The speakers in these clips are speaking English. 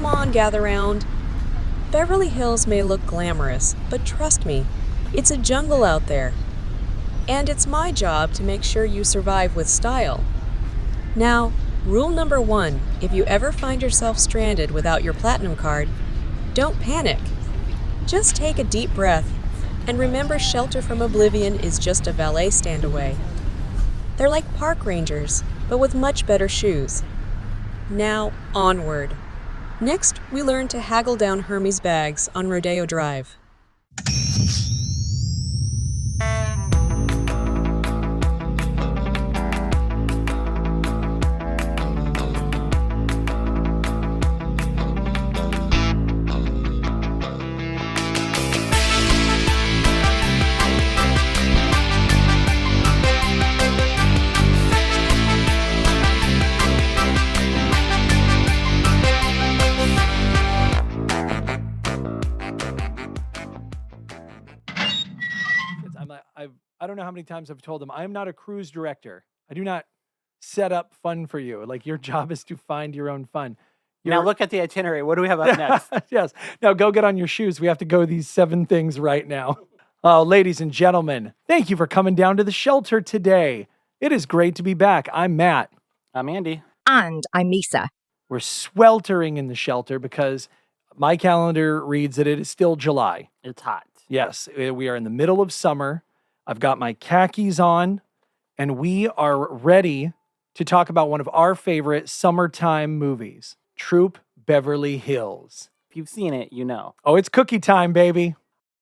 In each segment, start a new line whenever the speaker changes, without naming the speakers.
on, gather round. Beverly Hills may look glamorous, but trust me, it's a jungle out there. And it's my job to make sure you survive with style. Now, rule number 1, if you ever find yourself stranded without your platinum card, don't panic. Just take a deep breath, and remember Shelter From Oblivion is just a valet stand away. They're like park rangers, but with much better shoes. Now, onward. Next, we learn to haggle down Hermes bags on Rodeo Drive.
I don't know how many times I've told them, I am not a cruise director. I do not set up fun for you. Like, your job is to find your own fun.
Now look at the itinerary. What do we have up next?
Yes. Now go get on your shoes. We have to go these 7 things right now. Oh, ladies and gentlemen, thank you for coming down to the shelter today. It is great to be back. I'm Matt.
I'm Andy.
And I'm Lisa.
We're sweltering in the shelter because my calendar reads that it is still July.
It's hot.
Yes, we are in the middle of summer. I've got my khakis on, and we are ready to talk about one of our favorite summertime movies, Troop Beverly Hills.
If you've seen it, you know.
Oh, it's cookie time, baby.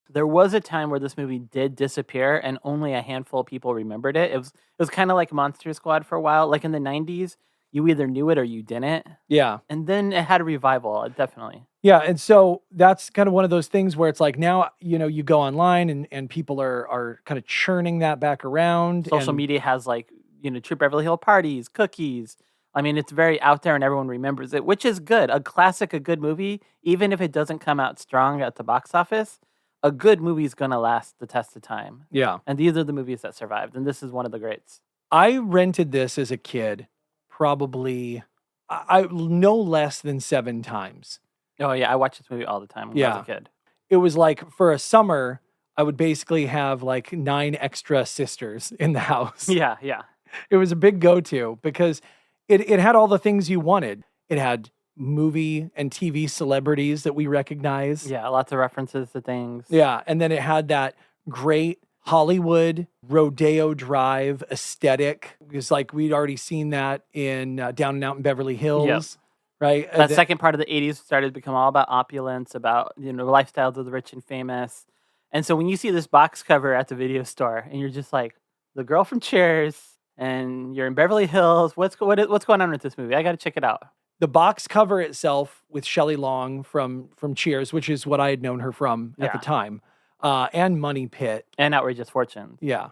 There was a time where this movie did disappear, and only a handful of people remembered it. It was kind of like Monster Squad for a while. Like in the 90s, you either knew it or you didn't.
Yeah.
And then it had a revival, definitely.
Yeah, and so that's kind of one of those things where it's like now, you go online and people are kind of churning that back around.
Social media has Troop Beverly Hills parties, cookies. I mean, it's very out there and everyone remembers it, which is good. A classic, a good movie, even if it doesn't come out strong at the box office, a good movie is going to last the test of time.
Yeah.
And these are the movies that survived, and this is one of the greats.
I rented this as a kid probably no less than 7 times.
Oh, yeah. I watched this movie all the time when I was a kid.
It was like for a summer, I would basically have like 9 extra sisters in the house.
Yeah.
It was a big go-to because it had all the things you wanted. It had movie and TV celebrities that we recognized.
Yeah, lots of references to things.
Yeah, and then it had that great Hollywood Rodeo Drive aesthetic. It's like we'd already seen that in Down and Out in Beverly Hills.
Yep.
Right?
That second part of the 80s started to become all about opulence, about lifestyles of the rich and famous. And so when you see this box cover at the video store and you're just like, the girl from Cheers, and you're in Beverly Hills, what's going on with this movie? I got to check it out.
The box cover itself with Shelley Long from Cheers, which is what I had known her from at the time, and Money Pit.
And Outrageous Fortune.
Yeah.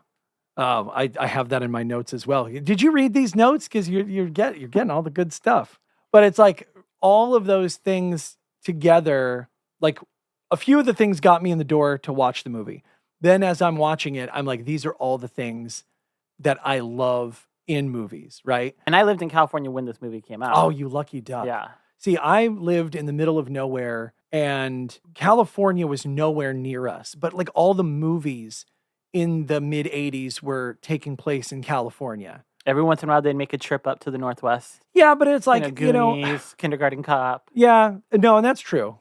I have that in my notes as well. Did you read these notes? Because you're getting all the good stuff. But it's like all of those things together, like a few of the things got me in the door to watch the movie. Then as I'm watching it, I'm like, these are all the things that I love in movies, right?
And I lived in California when this movie came out.
Oh, you lucky duck.
Yeah.
See, I lived in the middle of nowhere and California was nowhere near us. But like all the movies in the mid 80s were taking place in California.
Every once in a while, they'd make a trip up to the Northwest.
Yeah, but it's like,
Goonies, Kindergarten Cop.
Yeah, no, and that's true.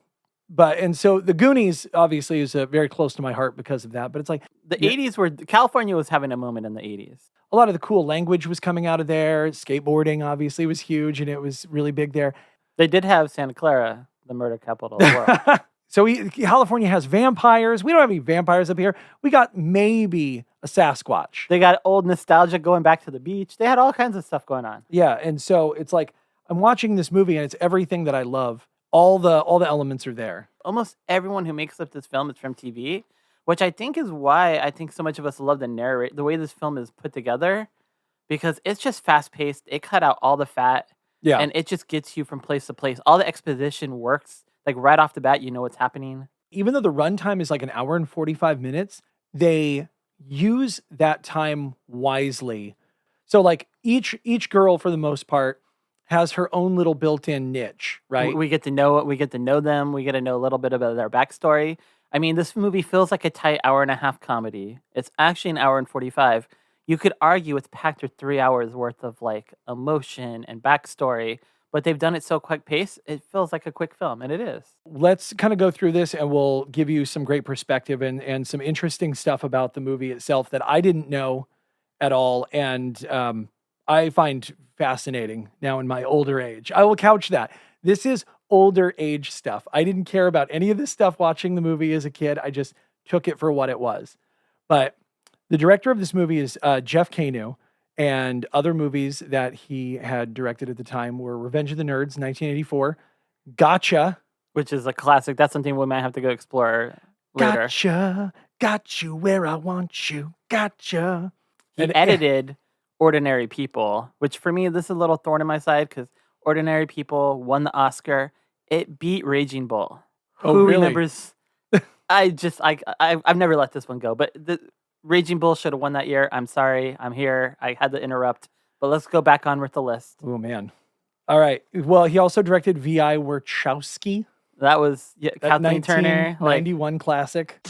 And so the Goonies obviously is very close to my heart because of that. But it's like
the 80s California was having a moment in the 80s.
A lot of the cool language was coming out of there. Skateboarding obviously was huge and it was really big there.
They did have Santa Clara, the murder capital of the world.
So California has vampires. We don't have any vampires up here. We got maybe a Sasquatch.
They got old nostalgia going back to the beach. They had all kinds of stuff going on.
Yeah, and so it's like I'm watching this movie and it's everything that I love. All the elements are there.
Almost everyone who makes up this film is from TV, which I think is why I think so much of us love the way this film is put together, because it's just fast paced. It cut out all the fat.
Yeah.
And it just gets you from place to place. All the exposition works. Like right off the bat, you know what's happening.
Even though the runtime is like an hour and 45 minutes, they use that time wisely. So like each girl for the most part has her own little built-in niche, right?
We get to know them. We get to know a little bit about their backstory. I mean, this movie feels like a tight hour and a half comedy. It's actually an hour and 45. You could argue it's packed with 3 hours worth of like emotion and backstory, but they've done it so quick pace, it feels like a quick film, and it is.
Let's kind of go through this and we'll give you some great perspective and some interesting stuff about the movie itself that I didn't know at all. And I find fascinating now in my older age. I will couch that. This is older age stuff. I didn't care about any of this stuff watching the movie as a kid. I just took it for what it was. But the director of this movie is Jeff Kanu, and other movies that he had directed at the time were Revenge of the Nerds, 1984, Gotcha.
Which is a classic. That's something we might have to go explore later.
Gotcha, got you where I want you, gotcha.
He edited Ordinary People, which for me, this is a little thorn in my side because Ordinary People won the Oscar. It beat Raging Bull.
Oh,
Who
really?
remembers? I've never let this one go, but the Raging Bull should have won that year. I'm sorry. I'm here. I had to interrupt, but let's go back on with the list.
Oh, man. All right. Well, he also directed V.I. Warshawski.
That was Kathleen Turner.
91 classic.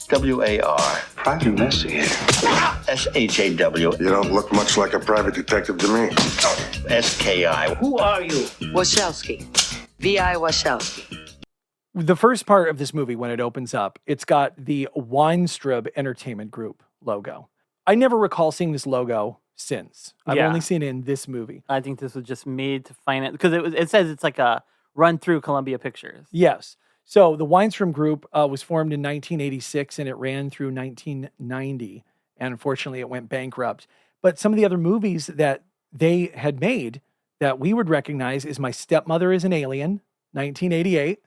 W-A-R. Private investigator. S-H-A-W.
You don't look much like a private detective to me.
S-K-I. Who are you?
Warshawski. V.I. Warshawski.
The first part of this movie, when it opens up, it's got the Weinstraub Entertainment Group logo. I never recall seeing this logo since. I've only seen it in this movie.
I think this was just made to finance because it says it's like a run through Columbia Pictures.
Yes. So the Weinstraub Group was formed in 1986 and it ran through 1990. And unfortunately, it went bankrupt. But some of the other movies that they had made that we would recognize is My Stepmother is an Alien, 1988.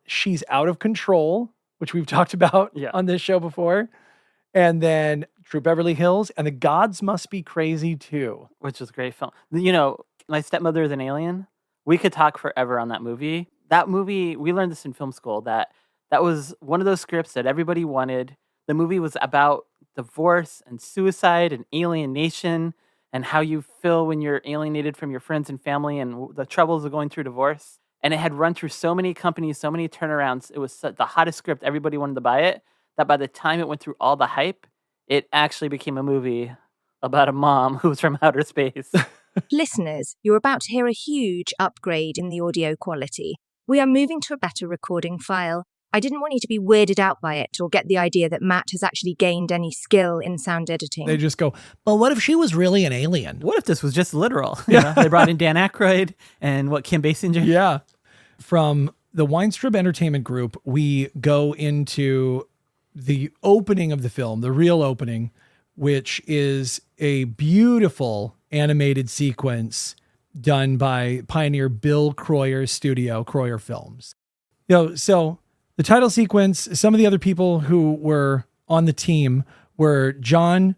She's Out of Control, which we've talked about on this show before. And then Troop Beverly Hills and The Gods Must Be Crazy Too.
Which is a great film. You know, My Stepmother is an Alien. We could talk forever on that movie. That movie, we learned this in film school, that was one of those scripts that everybody wanted. The movie was about divorce and suicide and alienation and how you feel when you're alienated from your friends and family and the troubles of going through divorce. And it had run through so many companies, so many turnarounds. It was the hottest script. Everybody wanted to buy it. That by the time it went through all the hype, it actually became a movie about a mom who was from outer space.
Listeners, you're about to hear a huge upgrade in the audio quality. We are moving to a better recording file. I didn't want you to be weirded out by it or get the idea that Matt has actually gained any skill in sound editing.
They just go, but what if she was really an alien?
What if this was just literal? You know, they brought in Dan Aykroyd and Kim Basinger.
Yeah. From the Weinstraub Entertainment Group, we go into the opening of the film, the real opening, which is a beautiful animated sequence done by pioneer Bill Kroyer's studio, Kroyer Films. So the title sequence, some of the other people who were on the team were John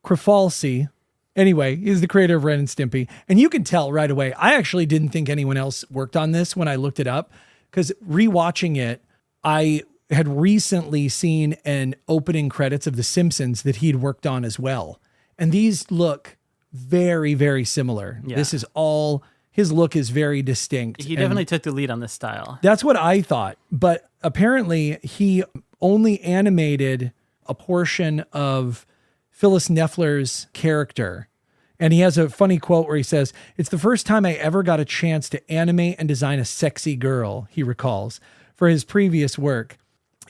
Krafalski. Anyway, he's the creator of Ren and Stimpy. And you can tell right away, I actually didn't think anyone else worked on this when I looked it up, because rewatching it, I had recently seen an opening credits of The Simpsons that he'd worked on as well. And these look very, very similar. Yeah. This is all, his look is very distinct.
He definitely took the lead on this style.
That's what I thought. But apparently he only animated a portion of Phyllis Neffler's character. And he has a funny quote where he says, "It's the first time I ever got a chance to animate and design a sexy girl," he recalls, for his previous work.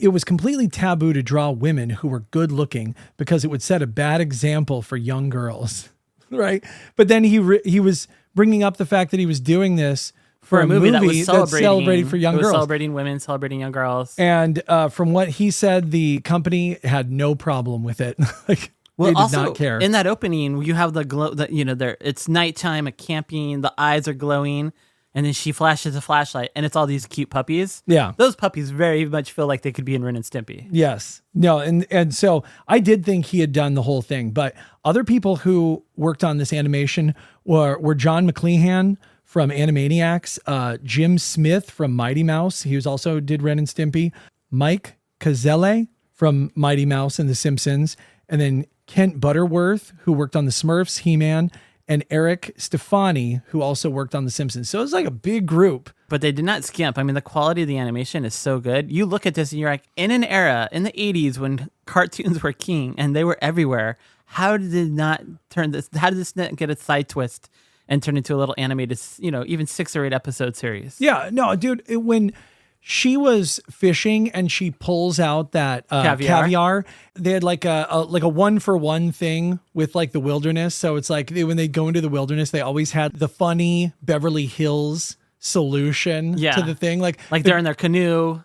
"It was completely taboo to draw women who were good looking because it would set a bad example for young girls." Right? But then he was bringing up the fact that he was doing this for a movie that was celebrating for young girls.
Celebrating women, celebrating young girls.
And from what he said, the company had no problem with it. Like, they did not care.
In that opening, you have the glow, it's nighttime, a camping, the eyes are glowing, and then she flashes a flashlight, and it's all these cute puppies.
Yeah.
Those puppies very much feel like they could be in Ren and Stimpy.
Yes. No, and so I did think he had done the whole thing, but other people who worked on this animation were John McLehan from Animaniacs, Jim Smith from Mighty Mouse. He also did Ren and Stimpy. Mike Cazelle from Mighty Mouse and The Simpsons. And then Kent Butterworth, who worked on The Smurfs, He-Man, and Eric Stefani, who also worked on The Simpsons. So it was like a big group.
But they did not skimp. I mean, the quality of the animation is so good. You look at this and you're like, in an era in the 80s when cartoons were king and they were everywhere, how did it not turn this? How did this not get a side twist and turn into a little animated, even 6 or 8 episode series?
Yeah, no, dude, when she was fishing and she pulls out that caviar, they had like a 1-for-1 thing with like the wilderness. So it's like when they go into the wilderness, they always had the funny Beverly Hills solution to the thing. Like
they're in their canoe,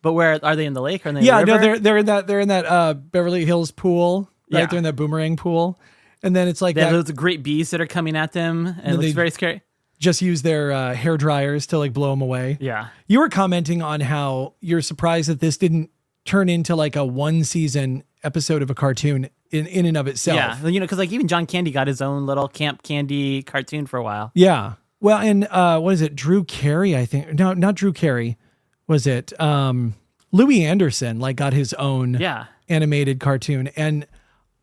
but where are they, in the lake or in the
river?
no,
they're in that Beverly Hills pool, right?
Yeah.
They're in that boomerang pool. And then it's like
they have those great bees that are coming at them, and it looks very scary.
Just use their hair dryers to like blow them away.
Yeah.
You were commenting on how you're surprised that this didn't turn into like a 1-season episode of a cartoon in and of itself.
Yeah, because like even John Candy got his own little Camp Candy cartoon for a while.
Yeah. Well, and what is it? Drew Carey, I think. No, not Drew Carey. Was it Louis Anderson? Like got his own animated cartoon, and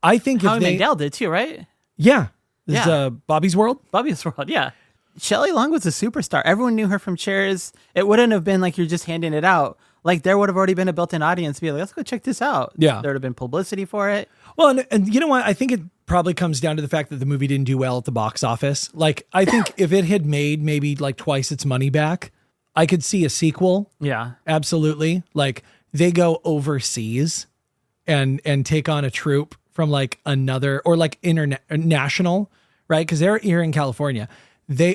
I think
Howie Mandel did too, right?
Yeah. This is Bobby's World.
Bobby's World. Yeah. Shelley Long was a superstar. Everyone knew her from Cheers. It wouldn't have been like you're just handing it out. Like there would have already been a built-in audience to be like, let's go check this out.
Yeah.
There would have been publicity for it.
Well, and you know what? I think it probably comes down to the fact that the movie didn't do well at the box office. Like, I think if it had made maybe like twice its money back, I could see a sequel.
Yeah.
Absolutely. Like they go overseas and take on a troop from like another or like international, right? Because they're here in California.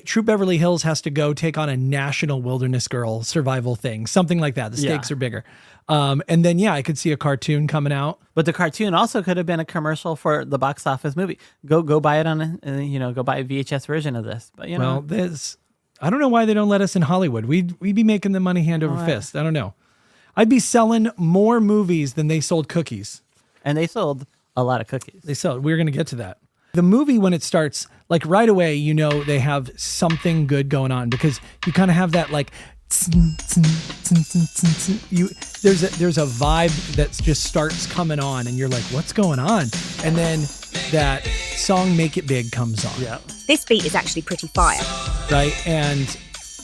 Troop Beverly Hills has to go take on a national wilderness girl survival thing, something like that. The stakes are bigger. And then, I could see a cartoon coming out.
But the cartoon also could have been a commercial for the box office movie. Go buy it on go buy a VHS version of this. But
well, I don't know why they don't let us in Hollywood. We'd be making the money hand over fist. I don't know. I'd be selling more movies than they sold cookies.
And they sold a lot of cookies.
We're going to get to that. The movie, when it starts, like right away, they have something good going on because you kind of have that like, there's a vibe that just starts coming on and you're like, what's going on? And then that song Make It Big comes on.
Yeah.
This beat is actually pretty fire.
Right. And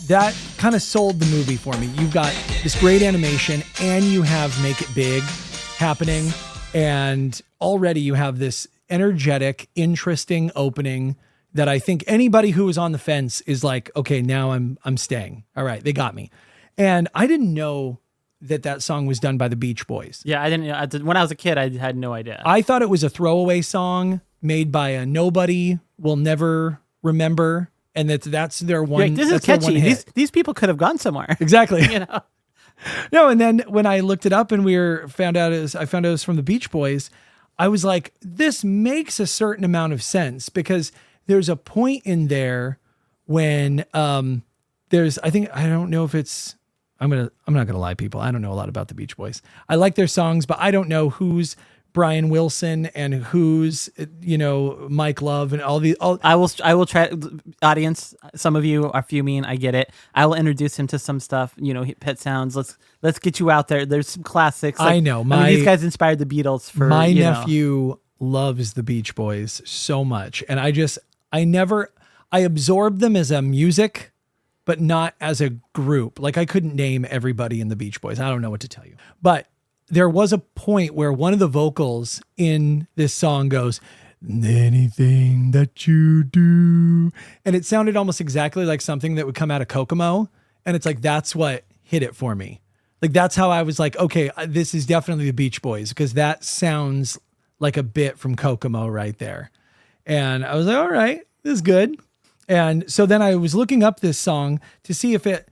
that kind of sold the movie for me. You've got this great animation and you have Make It Big happening. And already you have this energetic, interesting opening that I think anybody who was on the fence is like, okay, now I'm staying. All right, they got me. And I didn't know that song was done by the Beach Boys.
Yeah, I didn't know. When I was a kid, I had no idea.
I thought it was a throwaway song made by a nobody will never remember, and that's their one.
Like, this is catchy. These people could have gone somewhere.
Exactly. No, and then when I looked it up and I found out it was from the Beach Boys, I was like, this makes a certain amount of sense because there's a point in there when I don't know if it's, I'm not going to lie, people. I don't know a lot about the Beach Boys. I like their songs, but I don't know who's Brian Wilson and who's, Mike Love and all.
I will try, audience. Some of you are fuming. I get it. I will introduce him to some stuff, Pet Sounds. Let's get you out there. There's some classics.
I know.
These guys inspired the Beatles for
my nephew loves the Beach Boys so much. And I absorbed them as a music, but not as a group. Like I couldn't name everybody in the Beach Boys. I don't know what to tell you, but there was a point where one of the vocals in this song goes, anything that you do. And it sounded almost exactly like something that would come out of Kokomo. And it's like, that's what hit it for me. Like, that's how I was like, okay, this is definitely the Beach Boys because that sounds like a bit from Kokomo right there. And I was like, all right, this is good. And so then I was looking up this song to see if it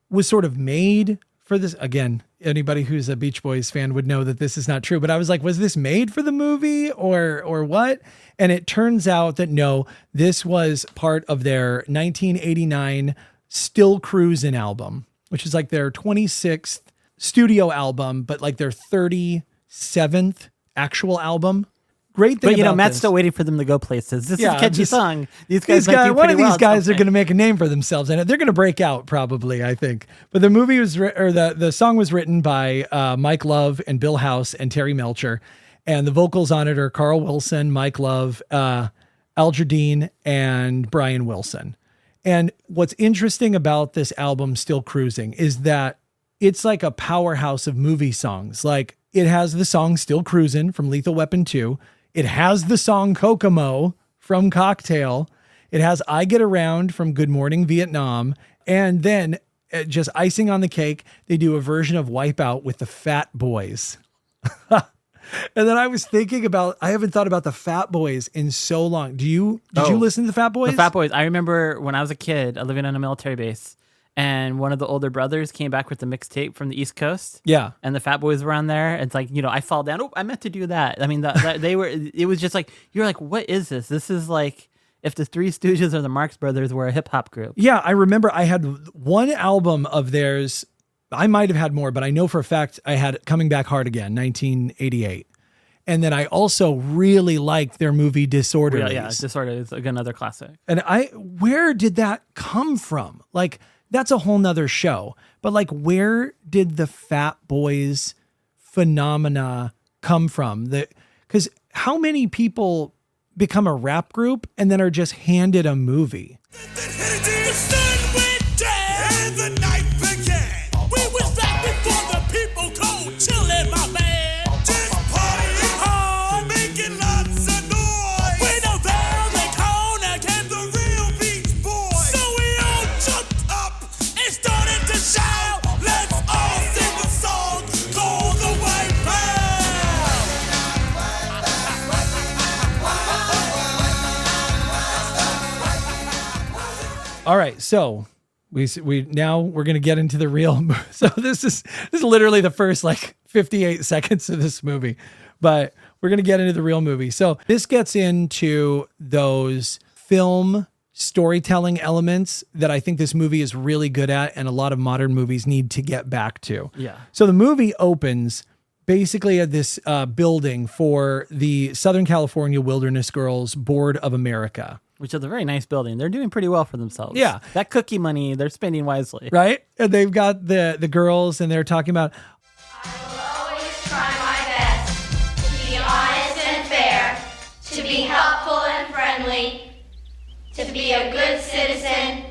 was sort of made for this. Again, anybody who's a Beach Boys fan would know that this is not true, but I was like, was this made for the movie or what? And it turns out that no, this was part of their 1989 Still Cruisin' album, which is like their 26th studio album, but like their 37th actual album. Great thing about
Matt's
this.
still waiting for them to go places. This is a catchy song. One
of these guys are going to make a name for themselves, and they're going to break out probably, I think. But the movie the song was written by Mike Love and Bill House and Terry Melcher, and the vocals on it are Carl Wilson, Mike Love, Al Jardine and Brian Wilson. And what's interesting about this album, Still Cruising, is that it's like a powerhouse of movie songs. Like, it has the song Still Cruising from Lethal Weapon 2. It has the song Kokomo from Cocktail. It has I Get Around from Good Morning Vietnam. And then just icing on the cake, they do a version of Wipeout with the Fat Boys. And then I was thinking about, I haven't thought about the Fat Boys in so long. Did you listen to the Fat Boys?
The Fat Boys. I remember when I was a kid living on a military base, and one of the older brothers came back with the mixtape from the East Coast.
Yeah.
And the Fat Boys were on there. It's like, I fall down. Oh, I meant to do that. I mean, they were, it was just like, you're like, what is this? This is like if the Three Stooges or the Marx Brothers were a hip hop group.
Yeah. I remember I had one album of theirs. I might've had more, but I know for a fact I had Coming Back Hard Again, 1988. And then I also really liked their movie Disorderlies.
Yeah, Disorderlies is like another classic.
And where did that come from? Like, that's a whole nother show. But like, where did the Fat Boys phenomena come from? Because how many people become a rap group and then are just handed a movie? All right, so we're going to get into the real movie. So this is literally the first like 58 seconds of this movie, but we're going to get into the real movie. So this gets into those film storytelling elements that I think this movie is really good at, and a lot of modern movies need to get back to.
Yeah.
So the movie opens basically at this building for the Southern California Wilderness Girls Board of America.
Which is a very nice building. They're doing pretty well for themselves.
Yeah.
That cookie money, they're spending wisely.
Right? And they've got the girls, and they're talking about,
I will always try my best to be honest and fair, to be helpful and friendly, to be a good citizen,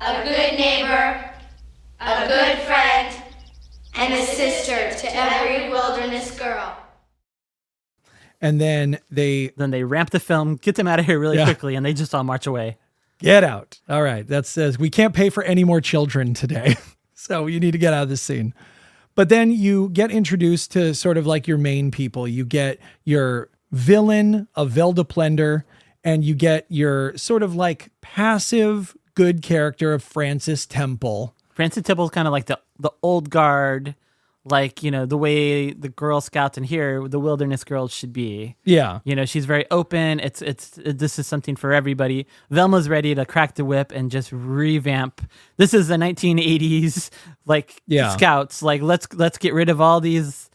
a good neighbor, a good friend, and a sister to every wilderness girl.
and then they
ramp the film, get them out of here really quickly, and they just all march away.
Get out. All right. That says we can't pay for any more children today. So you need to get out of this scene. But then you get introduced to sort of like your main people. You get your villain of Velda Plender, and you get your sort of like passive good character of Frances Temple.
Frances Temple's kind of like the old guard, like, you know, the way the Girl Scouts in here, the Wilderness Girls should be.
Yeah.
You know, she's very open. This is something for everybody. Velma's ready to crack the whip and just revamp. This is the 1980s, like, Scouts. Like, let's get rid of all these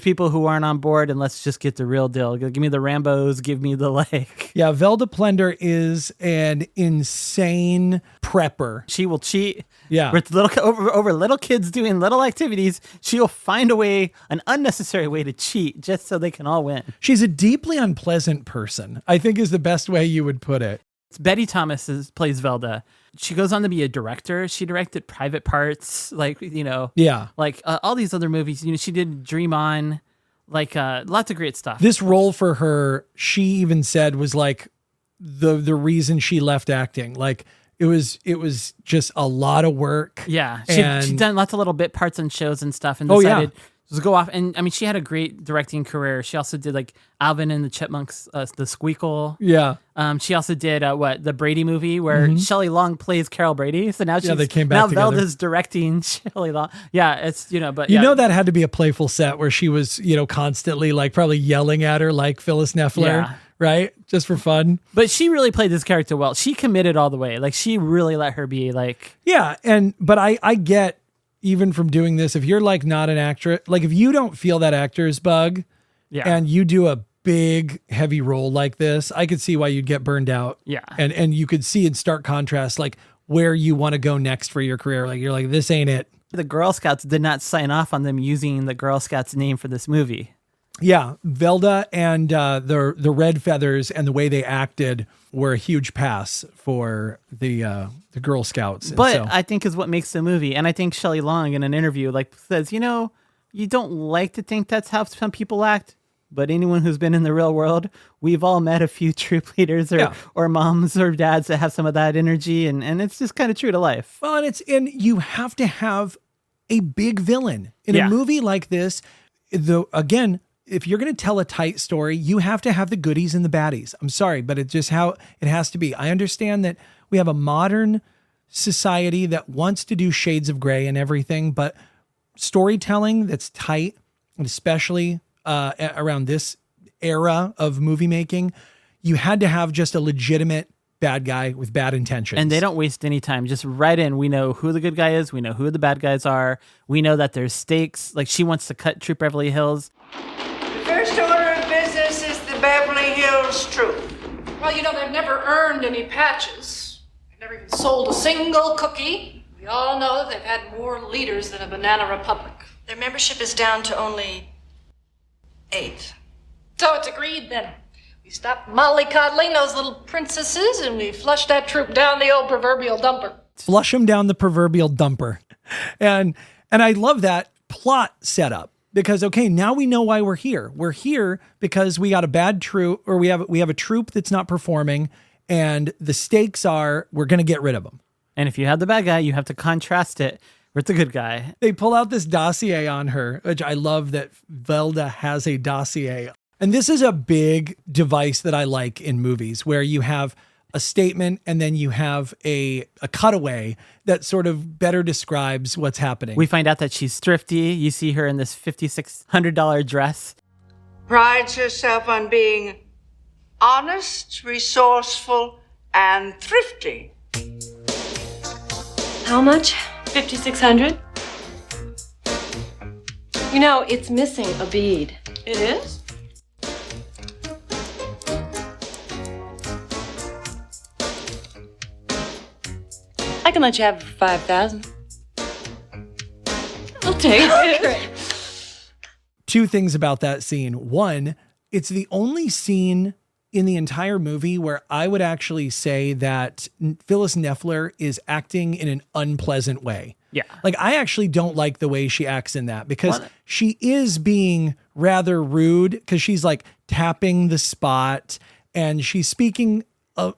people who aren't on board, and let's just get the real deal. Give me the Rambos, give me the like.
Yeah, Velda Plender is an insane prepper.
She will cheat.
Yeah.
With over little kids doing little activities, she'll find a way, an unnecessary way to cheat just so they can all win.
She's a deeply unpleasant person, I think is the best way you would put it.
Betty Thomas plays Velda. She goes on to be a director. She directed Private Parts, like, you know, like all these other movies. You know, she did Dream On, like lots of great stuff.
This role for her, she even said, was like the reason she left acting. Like it was just a lot of work.
Yeah, she'd done lots of little bit parts on shows and stuff, and decided to go off. And I mean, she had a great directing career. She also did like Alvin and the Chipmunks, the Squeakle.
Yeah.
She also did the Brady movie where Shelley Long plays Carol Brady. So now
they came back together.
Velda's directing Shelley Long. Yeah, it's, you know, but
you know, that had to be a playful set where she was, you know, constantly like probably yelling at her like Phyllis Neffler, right? Just for fun.
But she really played this character well. She committed all the way. Like, she really let her be like.
Yeah, but I get, even from doing this, if you're like not an actress, like if you don't feel that actor's bug and you do a big heavy role like this, I could see why you'd get burned out.
Yeah.
And you could see in stark contrast, like where you want to go next for your career. Like you're like, this ain't it.
The Girl Scouts did not sign off on them using the Girl Scouts name for this movie.
Yeah, Velda and the red feathers and the way they acted were a huge pass for the Girl Scouts. And
But
so-
I think is what makes the movie. And I think Shelley Long in an interview says, you don't like to think that's how some people act, but anyone who's been in the real world, we've all met a few troop leaders or moms or dads that have some of that energy, and it's just kind of true to life.
Well, and you have to have a big villain in a movie like this. Again, if you're going to tell a tight story, you have to have the goodies and the baddies. I'm sorry, but it's just how it has to be. I understand that we have a modern society that wants to do shades of gray and everything, but storytelling that's tight, and especially around this era of movie making, you had to have just a legitimate bad guy with bad intentions.
And they don't waste any time. Just right in. We know who the good guy is. We know who the bad guys are. We know that there's stakes. Like, she wants to cut Troop Beverly Hills.
The first order of business is the Beverly Hills Troop.
Well, they've never earned any patches. They've never even sold a single cookie. We all know that they've had more leaders than a banana republic.
Their membership is down to only 8.
So it's agreed then. We stop mollycoddling those little princesses and we flush that troop down the old proverbial dumper.
Flush them down the proverbial dumper. And I love that plot setup because, okay, now we know why we're here. We're here because we got a bad troop, or we have a troop that's not performing, and the stakes are we're going to get rid of them.
And if you have the bad guy, you have to contrast it with the good guy.
They pull out this dossier on her, which I love that Velda has a dossier. And this is a big device that I like in movies where you have a statement and then you have a cutaway that sort of better describes what's happening.
We find out that she's thrifty. You see her in this $5,600 dress.
Prides herself on being honest, resourceful, and thrifty.
How much? 5,600? It's missing a bead.
It is?
I can let you have it for 5,000. I'll take it.
Two things about that scene. One, it's the only scene in the entire movie where I would actually say that Phyllis Neffler is acting in an unpleasant way.
Yeah.
Like, I actually don't like the way she acts in that because she is being rather rude because she's like tapping the spot and she's speaking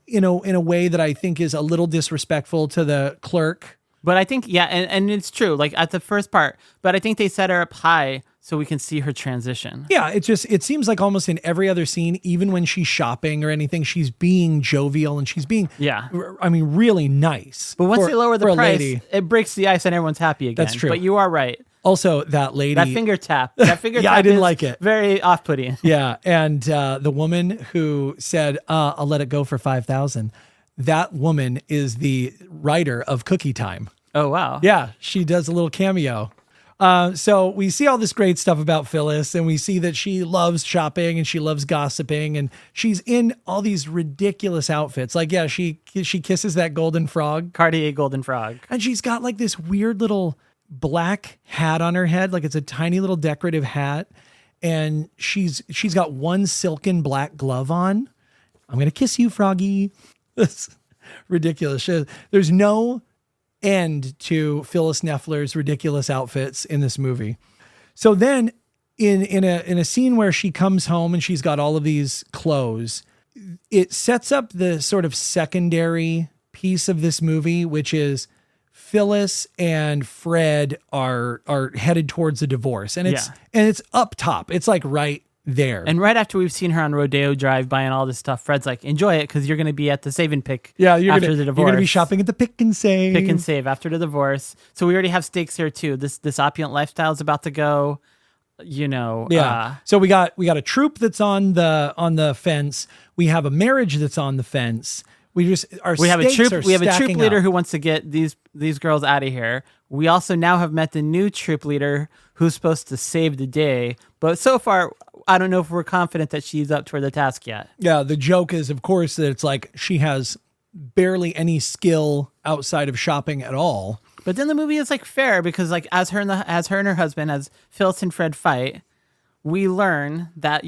in a way that I think is a little disrespectful to the clerk.
But I think, and it's true, like at the first part, but I think they set her up high so we can see her transition.
Yeah, it seems like almost in every other scene, even when she's shopping or anything, she's being jovial and she's being, really nice.
But once they lower the price,
lady.
it breaks the ice and everyone's happy again.
That's true.
But you are right.
Also, that lady.
That finger tap.
Yeah, I didn't like it.
Very off-putting.
Yeah, and the woman who said, I'll let it go for 5,000, that woman is the writer of Cookie Time.
Oh, wow.
Yeah, she does a little cameo. So we see all this great stuff about Phyllis, and we see that she loves shopping and she loves gossiping, and she's in all these ridiculous outfits. Like, yeah, she kisses that golden frog.
Cartier golden frog.
And she's got like this weird little black hat on her head, like it's a tiny little decorative hat, and she's got one silken black glove on. I'm gonna kiss you, Froggy. That's ridiculous. There's no end to Phyllis Neffler's ridiculous outfits in this movie. So then in a scene where she comes home and she's got all of these clothes, it sets up the sort of secondary piece of this movie, which is Phyllis and Fred are headed towards a divorce. And it's up top. It's like right there.
And right after we've seen her on Rodeo Drive buying all this stuff, Fred's like, enjoy it because you're going to be at the save and pick after the divorce.
You're going to be shopping at the pick and save.
Pick and save after the divorce. So we already have stakes here too. This opulent lifestyle is about to go,
So we got a troop that's on the fence. We have a marriage that's on the fence. We have a troop
leader who wants to get these girls out of here. We also now have met the new troop leader who's supposed to save the day. But so far, I don't know if we're confident that she's up for the task yet.
Yeah, the joke is, of course, that it's like she has barely any skill outside of shopping at all.
But then the movie is like fair because like as her and her husband, as Phyllis and Fred fight, we learn that,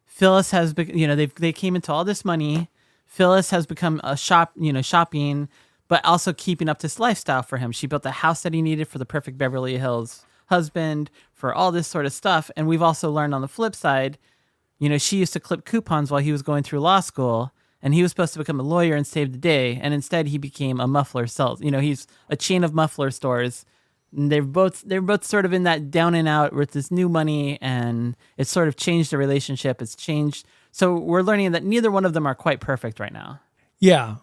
Phyllis has, they came into all this money. Phyllis has become shopping, but also keeping up this lifestyle for him. She built the house that he needed for the perfect Beverly Hills husband, for all this sort of stuff. And we've also learned on the flip side, she used to clip coupons while he was going through law school, and he was supposed to become a lawyer and save the day. And instead he became a muffler sales. He's a chain of muffler stores. And they're both sort of in that down and out with this new money, and it's sort of changed the relationship. It's changed. So we're learning that neither one of them are quite perfect right now.
Yeah.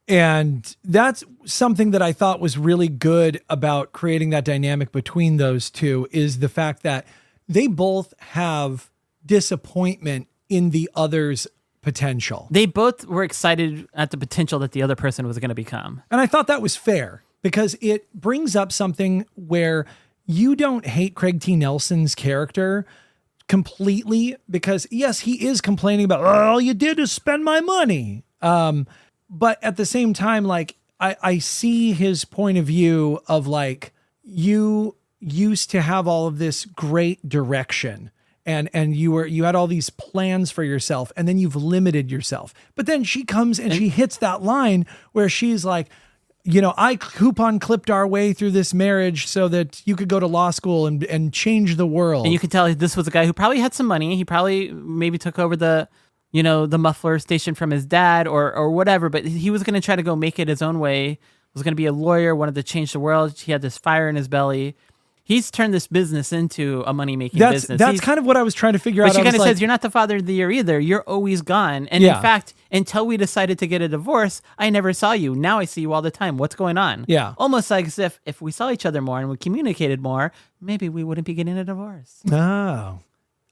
And that's something that I thought was really good about creating that dynamic between those two, is the fact that they both have disappointment in the other's potential.
They both were excited at the potential that the other person was going to become.
And I thought that was fair, because it brings up something where you don't hate Craig T. Nelson's character completely, because yes, he is complaining about, all you did is spend my money. But at the same time, like, I see his point of view of like, you used to have all of this great direction, and you had all these plans for yourself, and then you've limited yourself. But then she comes and she hits that line where she's like, I coupon clipped our way through this marriage so that you could go to law school and change the world.
And you can tell this was a guy who probably had some money. He probably maybe took over the muffler station from his dad or whatever, but he was going to try to go make it his own way. Was going to be a lawyer, wanted to change the world. He had this fire in his belly. He's turned this business into a money-making business.
That's kind of what I was trying to figure out.
But she kind of says, you're not the father of the year either. You're always gone. And in fact, until we decided to get a divorce, I never saw you. Now I see you all the time. What's going on?
Yeah.
Almost like as if we saw each other more and we communicated more, maybe we wouldn't be getting a divorce.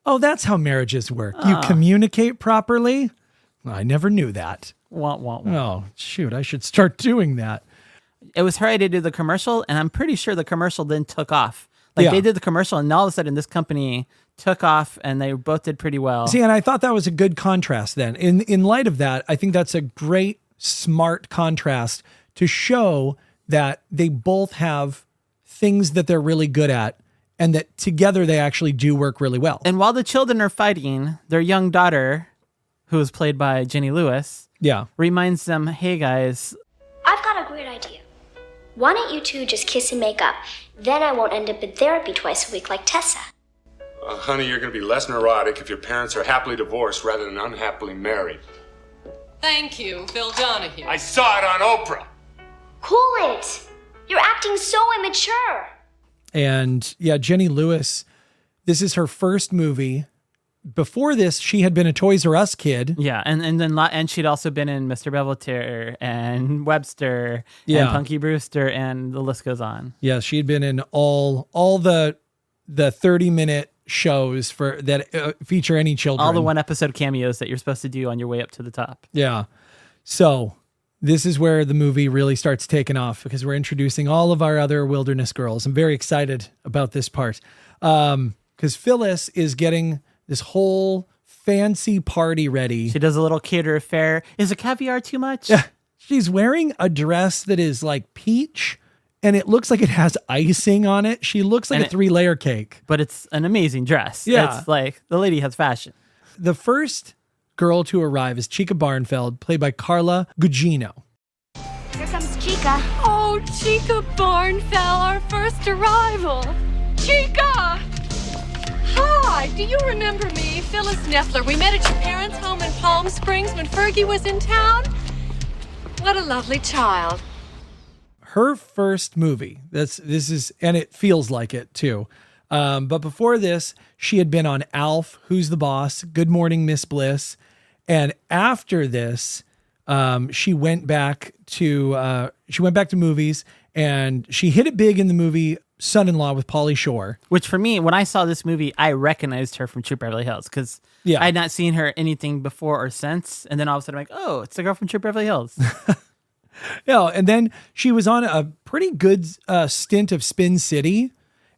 Oh, that's how marriages work. You communicate properly? I never knew that.
Wah, wah, wah.
Oh, shoot. I should start doing that.
It was her idea to do the commercial, and I'm pretty sure the commercial then took off. Like, they did the commercial, and all of a sudden this company took off, and they both did pretty well.
See, and I thought that was a good contrast then. In light of that, I think that's a great, smart contrast to show that they both have things that they're really good at, and that together they actually do work really well.
And while the children are fighting, their young daughter, who is played by Jenny Lewis, reminds them, hey guys,
I've got a great idea. Why don't you two just kiss and make up? Then I won't end up in therapy twice a week like Tessa.
Honey, you're going to be less neurotic if your parents are happily divorced rather than unhappily married.
Thank you, Phil Donahue.
I saw it on Oprah.
Cool it. You're acting so immature.
And yeah, Jenny Lewis, this is her first movie. Before this, she had been a Toys R Us kid.
Yeah, and she'd also been in Mr. Belvedere and Webster and Punky Brewster, and the list goes on.
Yeah, she'd been in all the 30-minute shows that feature any children.
All the one-episode cameos that you're supposed to do on your way up to the top.
Yeah. So this is where the movie really starts taking off, because we're introducing all of our other wilderness girls. I'm very excited about this part, because Phyllis is getting this whole fancy party ready.
She does a little cater affair. Is the caviar too much?
Yeah. She's wearing a dress that is like peach, and it looks like it has icing on it. She looks like a 3-layer cake.
But it's an amazing dress.
Yeah.
It's like, the lady has fashion.
The first girl to arrive is Chica Barnfeld, played by Carla Gugino.
Here comes Chica.
Oh, Chica Barnfell, our first arrival. Chica! Hi, do you remember me, Phyllis Neffler? We met at your parents' home in Palm Springs when Fergie was in town. What a lovely child.
Her first movie. This is, and it feels like it too. But before this, she had been on Alf, Who's the Boss, Good Morning Miss Bliss, and after this, she went back to movies, and she hit it big in the movie Son-in-Law with Pauly Shore.
Which for me, when I saw this movie, I recognized her from Troop Beverly Hills, because I had not seen her anything before or since. And then all of a sudden I'm like, oh, it's the girl from Troop Beverly Hills.
Yeah, and then she was on a pretty good stint of Spin City.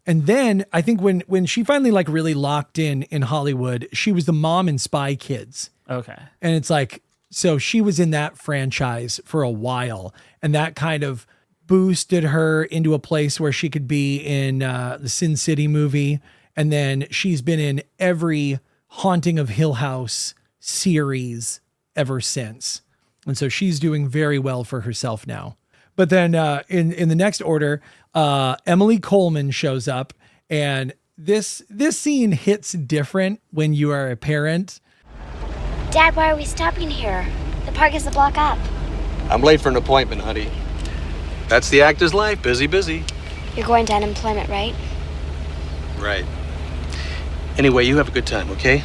And then I think when she finally like really locked in Hollywood, she was the mom in Spy Kids.
Okay.
And it's like, so she was in that franchise for a while, and that kind of boosted her into a place where she could be in the Sin City movie. And then she's been in every Haunting of Hill House series ever since. And so she's doing very well for herself now. But then in the next order, Emily Coleman shows up, and this scene hits different when you are a parent.
Dad, why are we stopping here? The park is a block up.
I'm late for an appointment, honey. That's the actor's life. Busy, busy.
You're going to unemployment, right?
Right. Anyway, you have a good time, okay?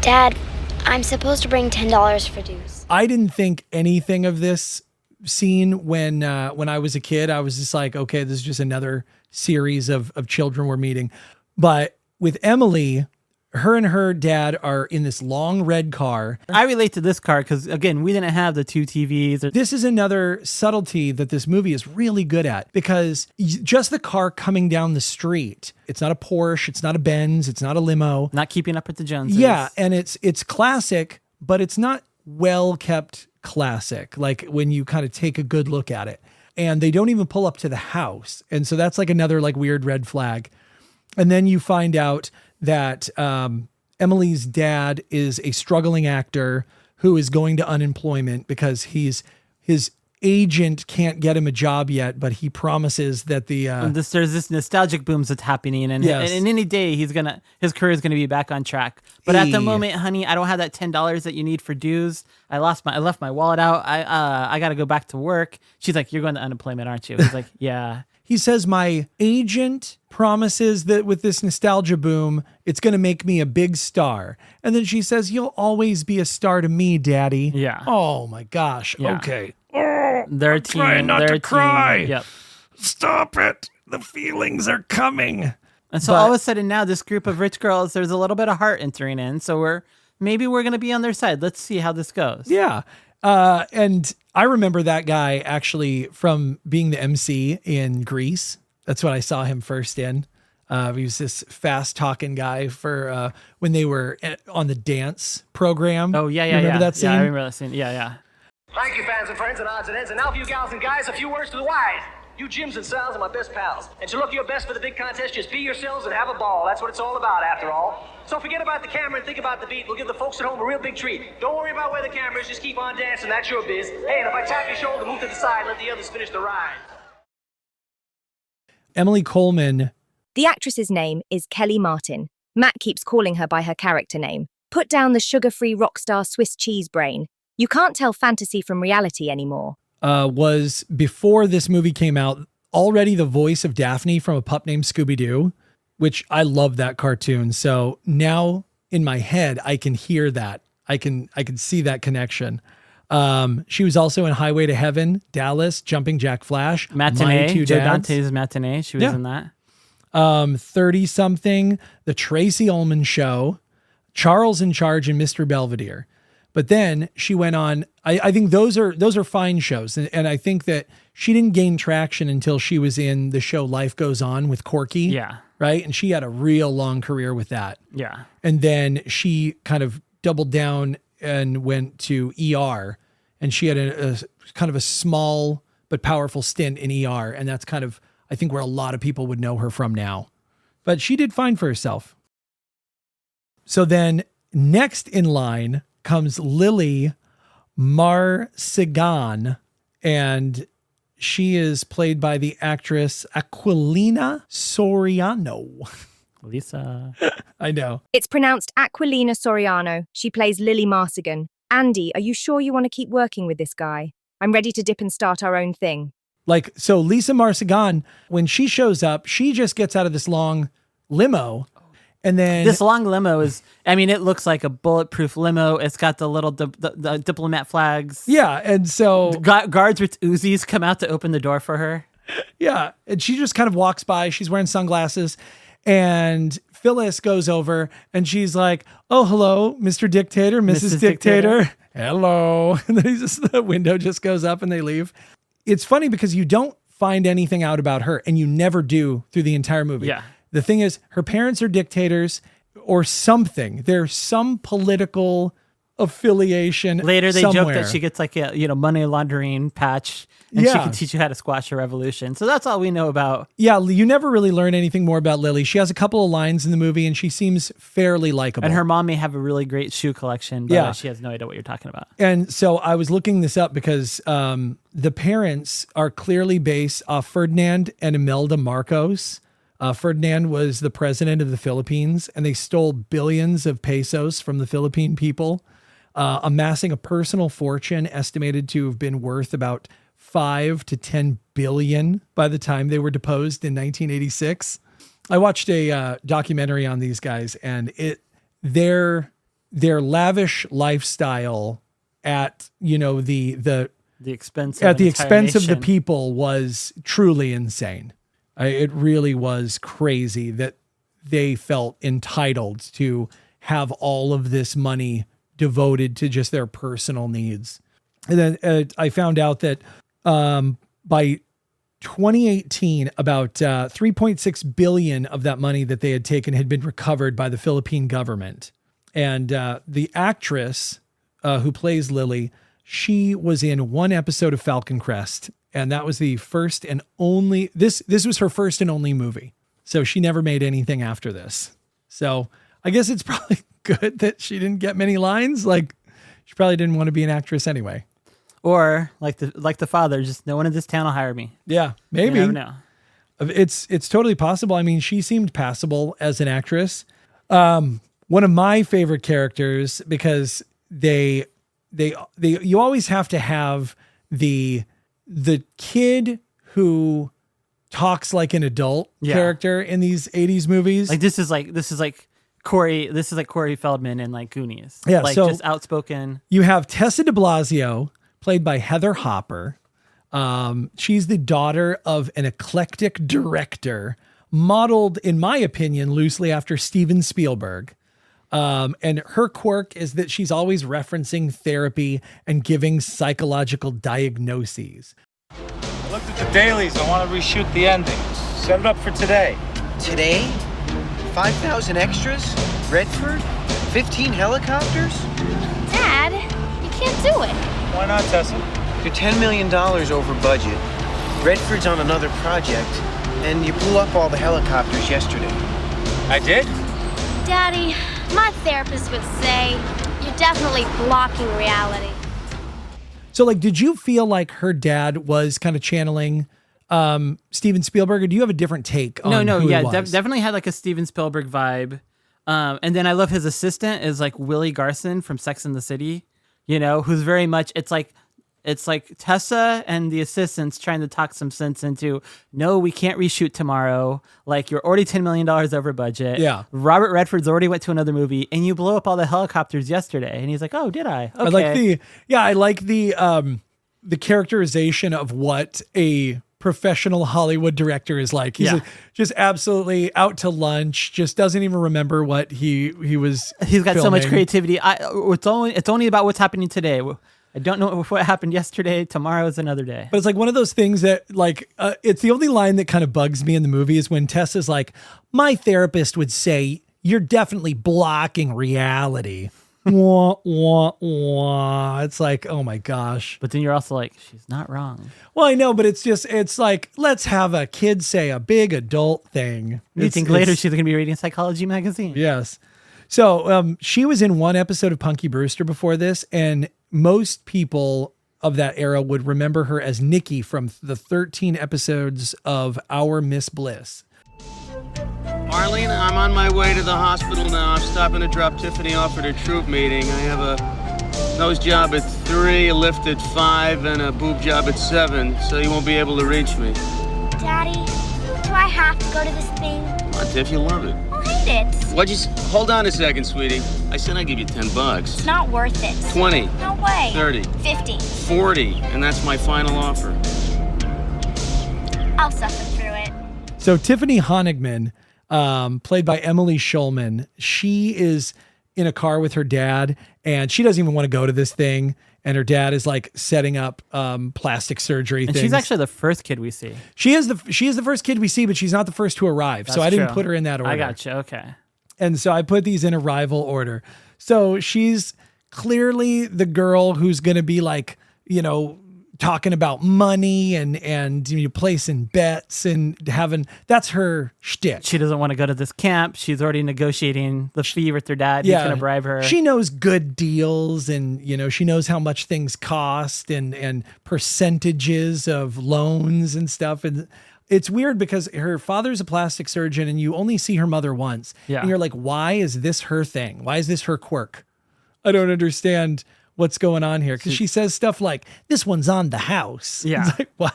Dad, I'm supposed to bring $10 for dues.
I didn't think anything of this scene when I was a kid. I was just like, okay, this is just another series of children we're meeting. But with Emily, her and her dad are in this long red car.
I relate to this car because, again, we didn't have the 2 TVs.
This is another subtlety that this movie is really good at, because just the car coming down the street, it's not a Porsche, it's not a Benz, it's not a limo.
Not keeping up with the Joneses.
Yeah, and it's classic, but it's not well-kept classic, like when you kind of take a good look at it. And they don't even pull up to the house. And so that's like another like weird red flag. And then you find out that Emily's dad is a struggling actor who is going to unemployment because his agent can't get him a job yet, but he promises that
there's this nostalgic boom that's happening, and any day his career is gonna be back on track. But at the moment, honey, I don't have that $10 that you need for dues. I left my wallet out. I got to go back to work. She's like, "You're going to unemployment, aren't you?" He's like, "Yeah."
He says, my agent promises that with this nostalgia boom, it's going to make me a big star. And then she says, "You'll always be a star to me, Daddy."
Yeah.
Oh my gosh.
Yeah.
Okay.
They're a team.
Trying not to cry.
Yep.
Stop it. The feelings are coming.
And so all of a sudden now, this group of rich girls, there's a little bit of heart entering in. So maybe we're going to be on their side. Let's see how this goes.
Yeah. And I remember that guy actually from being the MC in Grease. That's what I saw him first in. He was this fast talking guy for when they were on the dance program.
Oh, yeah.
Remember that scene?
Yeah, I remember that scene. Yeah.
Thank you, fans and friends and odds and ends. And now for you gals and guys, a few words to the wise. You Jims and Sals are my best pals. And to look your best for the big contest, just be yourselves and have a ball. That's what it's all about, after all. So forget about the camera and think about the beat. We'll give the folks at home a real big treat. Don't worry about where the camera is. Just keep on dancing. That's your biz. Hey, and if I tap your shoulder, move to the side. Let the others finish the ride.
Emily Coleman.
The actress's name is Kelly Martin. Matt keeps calling her by her character name. Put down the sugar-free rock star Swiss cheese brain. You can't tell fantasy from reality anymore.
Was before this movie came out already the voice of Daphne from A Pup Named Scooby-Doo, which I love that cartoon. So now in my head, I can hear that. I can see that connection. She was also in Highway to Heaven, Dallas, Jumping Jack Flash,
Matinee,
My Two
Joe
Dads.
Dante's Matinee. She was in that.
30-something, The Tracy Ullman Show, Charles in Charge, and Mr. Belvedere. But then she went on, I think those are fine shows. And I think that she didn't gain traction until she was in the show Life Goes On with Corky.
Yeah.
Right? And she had a real long career with that.
Yeah.
And then she kind of doubled down and went to ER. And she had a kind of a small but powerful stint in ER. And that's kind of, I think, where a lot of people would know her from now. But she did fine for herself. So then next in line comes Lily Marcigan, and she is played by the actress Aquilina Soriano.
Lisa.
I know.
It's pronounced Aquilina Soriano. She plays Lily Marcigan. Andy, are you sure you want to keep working with this guy? I'm ready to dip and start our own thing.
Like, so Lisa Marcigan, when she shows up, she just gets out of this long limo. And then
this long limo is, I mean, it looks like a bulletproof limo. It's got the little the diplomat flags.
Yeah. And so
guards with Uzis come out to open the door for her.
Yeah. And she just kind of walks by. She's wearing sunglasses. And Phyllis goes over and she's like, "Oh, hello, Mr. Dictator, Mrs. Dictator. Hello." And then the window just goes up and they leave. It's funny because you don't find anything out about her, and you never do through the entire movie.
Yeah.
The thing is, her parents are dictators or something. There's some political affiliation.
Later, they
somewhere.
joke that she gets like a money laundering patch, and she can teach you how to squash a revolution. So that's all we know about.
Yeah, you never really learn anything more about Lily. She has a couple of lines in the movie, and she seems fairly likable.
And her mom may have a really great shoe collection, but she has no idea what you're talking about.
And so I was looking this up because the parents are clearly based off Ferdinand and Imelda Marcos. Ferdinand was the president of the Philippines, and they stole billions of pesos from the Philippine people, amassing a personal fortune estimated to have been worth about 5 to 10 billion by the time they were deposed in 1986. I watched a documentary on these guys, and their lavish lifestyle at the expense of the people was truly insane. It really was crazy that they felt entitled to have all of this money devoted to just their personal needs. And then I found out that by 2018, about 3.6 billion of that money that they had taken had been recovered by the Philippine government. And the actress who plays Lily, she was in one episode of Falcon Crest. And that was the first and only, this was her first and only movie. So she never made anything after this. So I guess it's probably good that she didn't get many lines. Like, she probably didn't want to be an actress anyway.
Or like the father, just no one in this town will hire me.
Yeah, maybe.
You never know.
It's totally possible. I mean, she seemed passable as an actress. One of my favorite characters, because you always have to have the kid who talks like an adult character in these 80s movies.
Like this is like Corey Feldman in like Goonies.
Yeah,
like
so
just outspoken.
You have Tessa de Blasio, played by Heather Hopper. She's the daughter of an eclectic director, modeled, in my opinion, loosely after Steven Spielberg. And her quirk is that she's always referencing therapy and giving psychological diagnoses.
I looked at the dailies. I want to reshoot the ending. Set it up for today.
Today? 5,000 extras? Redford? 15 helicopters?
Dad, you can't do it.
Why not, Tessa?
You're $10 million over budget. Redford's on another project, and you blew up all the helicopters yesterday.
I did?
Daddy, my therapist would say you're definitely blocking reality.
So, like, did you feel like her dad was kind of channeling Steven Spielberg, or do you have a different take on who he was?
Definitely had like a Steven Spielberg vibe. And then I love his assistant is like Willie Garson from Sex and the City, who's very much, it's like Tessa and the assistants trying to talk some sense into, no, we can't reshoot tomorrow. Like, you're already $10 million over budget.
Yeah.
Robert Redford's already went to another movie and you blew up all the helicopters yesterday. And he's like, oh, did I? Okay.
I like the characterization of what a professional Hollywood director is like. He's just absolutely out to lunch, just doesn't even remember what he was
He's got
filming.
so much creativity. It's only about what's happening today. I don't know what happened yesterday. Tomorrow is another day.
But it's like one of those things that it's the only line that kind of bugs me in the movie is when Tessa's like, my therapist would say, you're definitely blocking reality. Wah, wah, wah. It's like, oh my gosh.
But then you're also like, she's not wrong.
Well, I know, but it's like, let's have a kid say a big adult thing.
You think later she's going to be reading Psychology magazine.
Yes. So she was in one episode of Punky Brewster before this, and most people of that era would remember her as Nikki from the 13 episodes of Our Miss Bliss.
Marlene, I'm on my way to the hospital now. I'm stopping to drop Tiffany off at her troop meeting. I have a nose job at 3, a lift at 5, and a boob job at 7, so you won't be able to reach me.
Daddy, do I have to go to this thing?
Come on, Tiff, you love it.
I'll hate it.
Hold on a second, sweetie. I said I'd give you $10.
It's not worth it.
20.
No way.
30.
50.
40, and that's my final offer.
I'll suffer through it.
So Tiffany Honigman, played by Emily Schulman, she is in a car with her dad, and she doesn't even want to go to this thing. And her dad is like setting up plastic surgery
and
things.
She's actually the first kid we see.
She is the first kid we see, but she's not the first to arrive.
That's
so I didn't
true.
put her in that order.
I got you. Okay.
And so I put these in arrival order. So she's clearly the girl who's going to be like, talking about money and placing bets and that's her shtick.
She doesn't want to go to this camp. She's already negotiating the fee with her dad. He's going to bribe her.
She knows good deals and, she knows how much things cost and percentages of loans and stuff. And it's weird because her father's a plastic surgeon and you only see her mother once.
Yeah.
And you're like, why is this her thing? Why is this her quirk? I don't understand what's going on here. Because she says stuff like, this one's on the house.
Yeah.
It's like,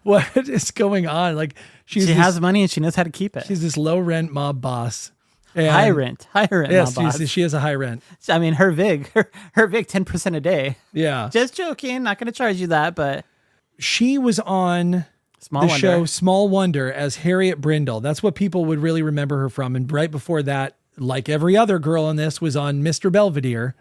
what is going on? Like
she has money and she knows how to keep it.
She's this low rent mob boss. And
high rent
yes,
mob boss.
She has a high rent.
I mean, her VIG 10% a day.
Yeah.
Just joking. Not going to charge you that, but.
She was on show Small Wonder as Harriet Brindle. That's what people would really remember her from. And right before that, like every other girl in this, was on Mr. Belvedere.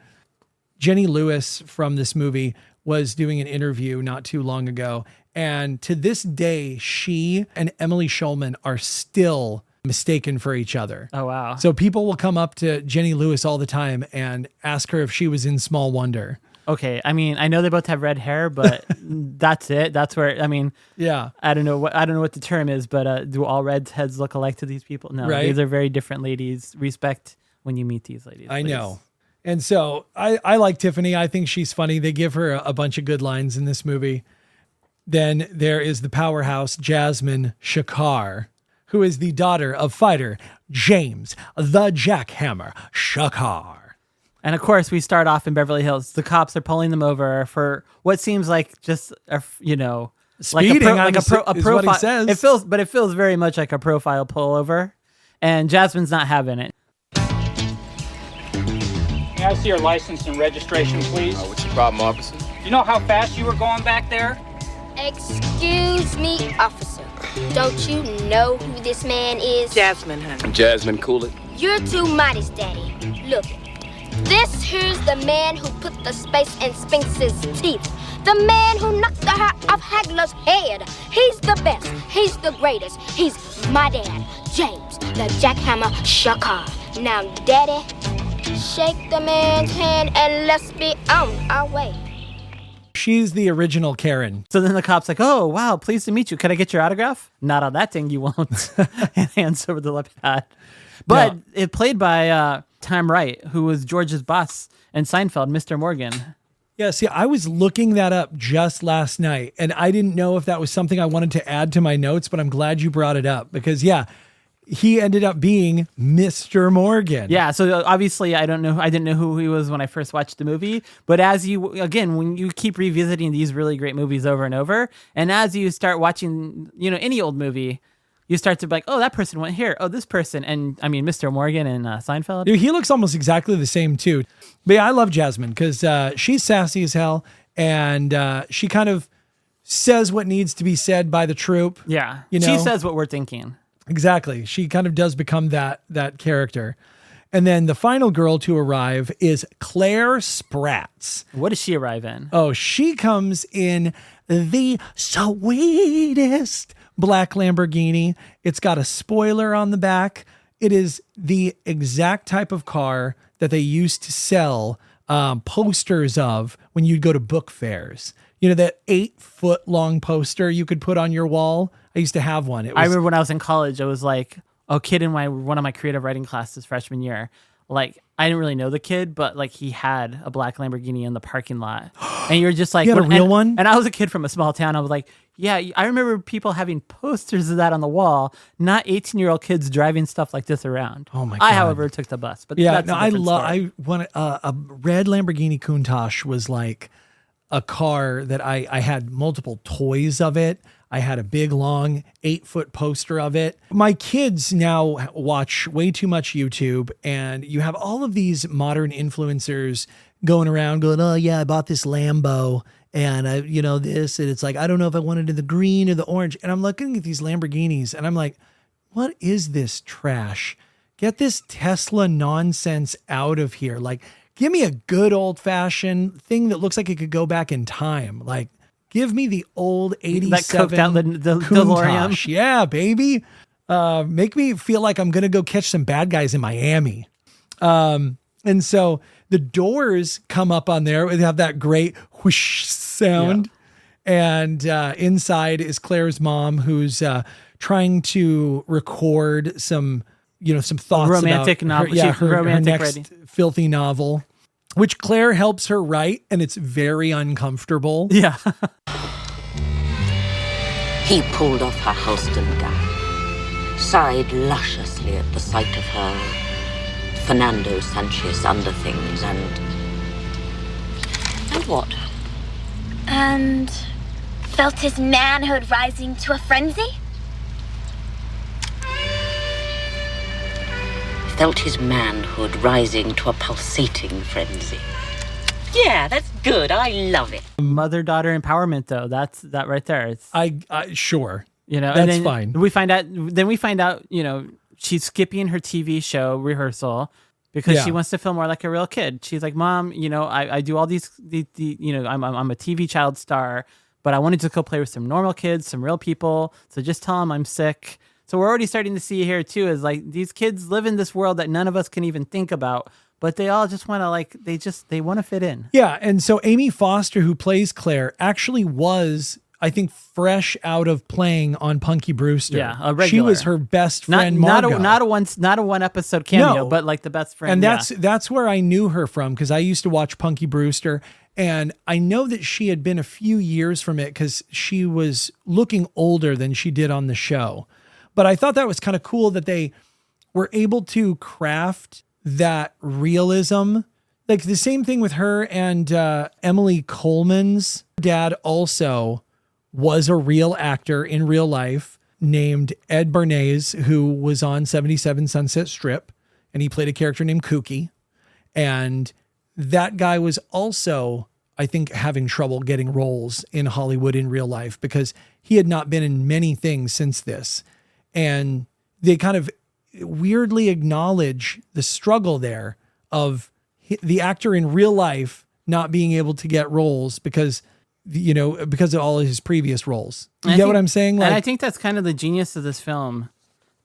Jenny Lewis from this movie was doing an interview not too long ago. And to this day, she and Emily Schulman are still mistaken for each other.
Oh, wow.
So people will come up to Jenny Lewis all the time and ask her if she was in Small Wonder.
Okay. I mean, I know they both have red hair, but that's it. That's where, I mean,
yeah.
I don't know what the term is, but do all redheads look alike to these people? No,
right.
These are very different ladies. Respect when you meet these ladies.
I
please.
know. And so I like Tiffany. I think she's funny. They give her a bunch of good lines in this movie. Then there is the powerhouse Jasmine Shakar, who is the daughter of fighter James the Jackhammer Shakar.
And of course, we start off in Beverly Hills. The cops are pulling them over for what seems like just
speeding.
Like a profile.
What he says.
It feels very much like a profile pullover. And Jasmine's not having it.
May I see your license and registration, please?
What's your problem, officer?
You know how fast you were going back there?
Excuse me, officer. Don't you know who this man is?
Jasmine, honey.
Jasmine, cool it.
You're too modest, Daddy. Look, this here's the man who put the space in Sphinx's teeth. The man who knocked the hair off Hagler's head. He's the best. He's the greatest. He's my dad, James, the Jackhammer Shakar. Now, Daddy, shake the man's hand and let's be on our way.
She's the original Karen.
So then the cop's like, oh, wow, pleased to meet you. Could I get your autograph? Not on that thing, you won't. And hands over the left pad. But it played by Tom Wright, who was George's boss in Seinfeld, Mr. Morgan.
Yeah, see, I was looking that up just last night, and I didn't know if that was something I wanted to add to my notes, but I'm glad you brought it up because, he ended up being Mr. Morgan.
Yeah, so obviously I didn't know who he was when I first watched the movie, but when you keep revisiting these really great movies over and over, and as you start watching, any old movie, you start to be like, oh, that person went here. Oh, this person. And I mean, Mr. Morgan and Seinfeld.
Dude, he looks almost exactly the same too. But yeah, I love Jasmine because she's sassy as hell, and she kind of says what needs to be said by the troop.
Yeah, she says what we're thinking.
Exactly. She kind of does become that character. And then the final girl to arrive is Claire Spratz.
What does she arrive in?
Oh, she comes in the sweetest black Lamborghini. It's got a spoiler on the back. It is the exact type of car that they used to sell posters of when you'd go to book fairs. That 8-foot long poster you could put on your wall. I used to have one.
I remember when I was in college, I was like a kid in one of my creative writing classes freshman year. Like, I didn't really know the kid, but like he had a black Lamborghini in the parking lot. And you're just like,
you had a real one?
And I was a kid from a small town. I was like, yeah, I remember people having posters of that on the wall, not 18-year-old kids driving stuff like this around.
Oh my God.
I, however, took the bus. But
yeah,
that's
I wanted a red Lamborghini Countach was like a car that I had multiple toys of it. I had a big, long 8-foot poster of it. My kids now watch way too much YouTube, and you have all of these modern influencers going around going, oh yeah, I bought this Lambo and this, and it's like, I don't know if I wanted the green or the orange. And I'm looking at these Lamborghinis and I'm like, what is this trash? Get this Tesla nonsense out of here. Like, give me a good old fashioned thing that looks like it could go back in time. Like, give me the old 87
that coked out the DeLorean.
Yeah, baby. Make me feel like I'm going to go catch some bad guys in Miami. And so the doors come up on there. They have that great whoosh sound. Yeah. And inside is Claire's mom, who's trying to record some thoughts
romantic
about
novel.
Her next filthy novel, which Claire helps her write, and it's very uncomfortable.
Yeah.
He pulled off her Halston gown, sighed lusciously at the sight of her Fernando Sanchez underthings, and what?
And felt his manhood rising to a frenzy?
Felt his manhood rising to a pulsating frenzy. Yeah, that's good. I love it.
Mother-daughter empowerment, though. That's that right there. It's,
sure. That's fine.
We find out, she's skipping her TV show rehearsal because she wants to feel more like a real kid. She's like, Mom, I do all these I'm a TV child star, but I wanted to go play with some normal kids, some real people. So just tell them I'm sick. So we're already starting to see here too, is like these kids live in this world that none of us can even think about, but they all just want to they want to fit in.
Yeah. And so Amy Foster, who plays Claire, actually was, I think, fresh out of playing on Punky Brewster.
Yeah, a regular.
She was her best friend, Margot.
Not a one episode cameo, but like the best friend.
And that's where I knew her from, because I used to watch Punky Brewster, and I know that she had been a few years from it because she was looking older than she did on the show. But I thought that was kind of cool that they were able to craft that realism. Like the same thing with her and Emily Coleman's dad also was a real actor in real life named Ed Bernays, who was on 77 Sunset Strip, and he played a character named Kooky. And that guy was also, I think, having trouble getting roles in Hollywood in real life because he had not been in many things since this. And they kind of weirdly acknowledge the struggle there of the actor in real life not being able to get roles because of all of his previous roles. You get what I'm saying?
And I think that's kind of the genius of this film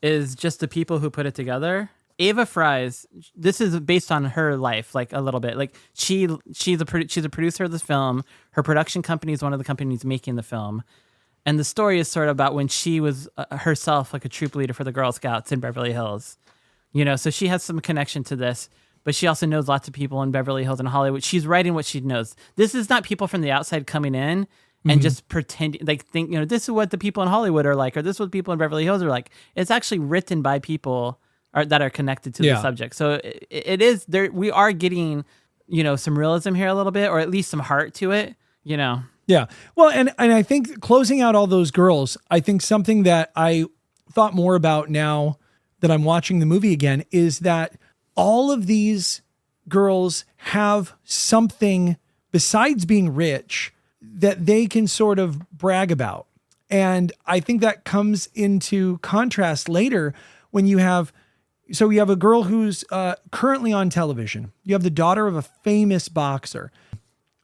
is just the people who put it together. Ava Fries, this is based on her life, like a little bit. Like she's a producer of this film. Her production company is one of the companies making the film. And the story is sort of about when she was herself like a troop leader for the Girl Scouts in Beverly Hills. So she has some connection to this, but she also knows lots of people in Beverly Hills and Hollywood. She's writing what she knows. This is not people from the outside coming in and just pretending, this is what the people in Hollywood are like, or this is what people in Beverly Hills are like. It's actually written by people that are connected to the subject. So it is there. We are getting, some realism here a little bit, or at least some heart to it,
Yeah. Well, and I think closing out all those girls, I think something that I thought more about now that I'm watching the movie again is that all of these girls have something besides being rich that they can sort of brag about. And I think that comes into contrast later when you have a girl who's currently on television. You have the daughter of a famous boxer.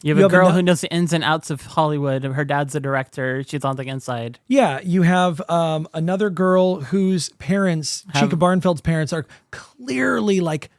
You have a girl who knows the ins and outs of Hollywood. Her dad's a director. She's on the inside.
Yeah, you have another girl whose parents, Chica Barnfeld's parents, are clearly like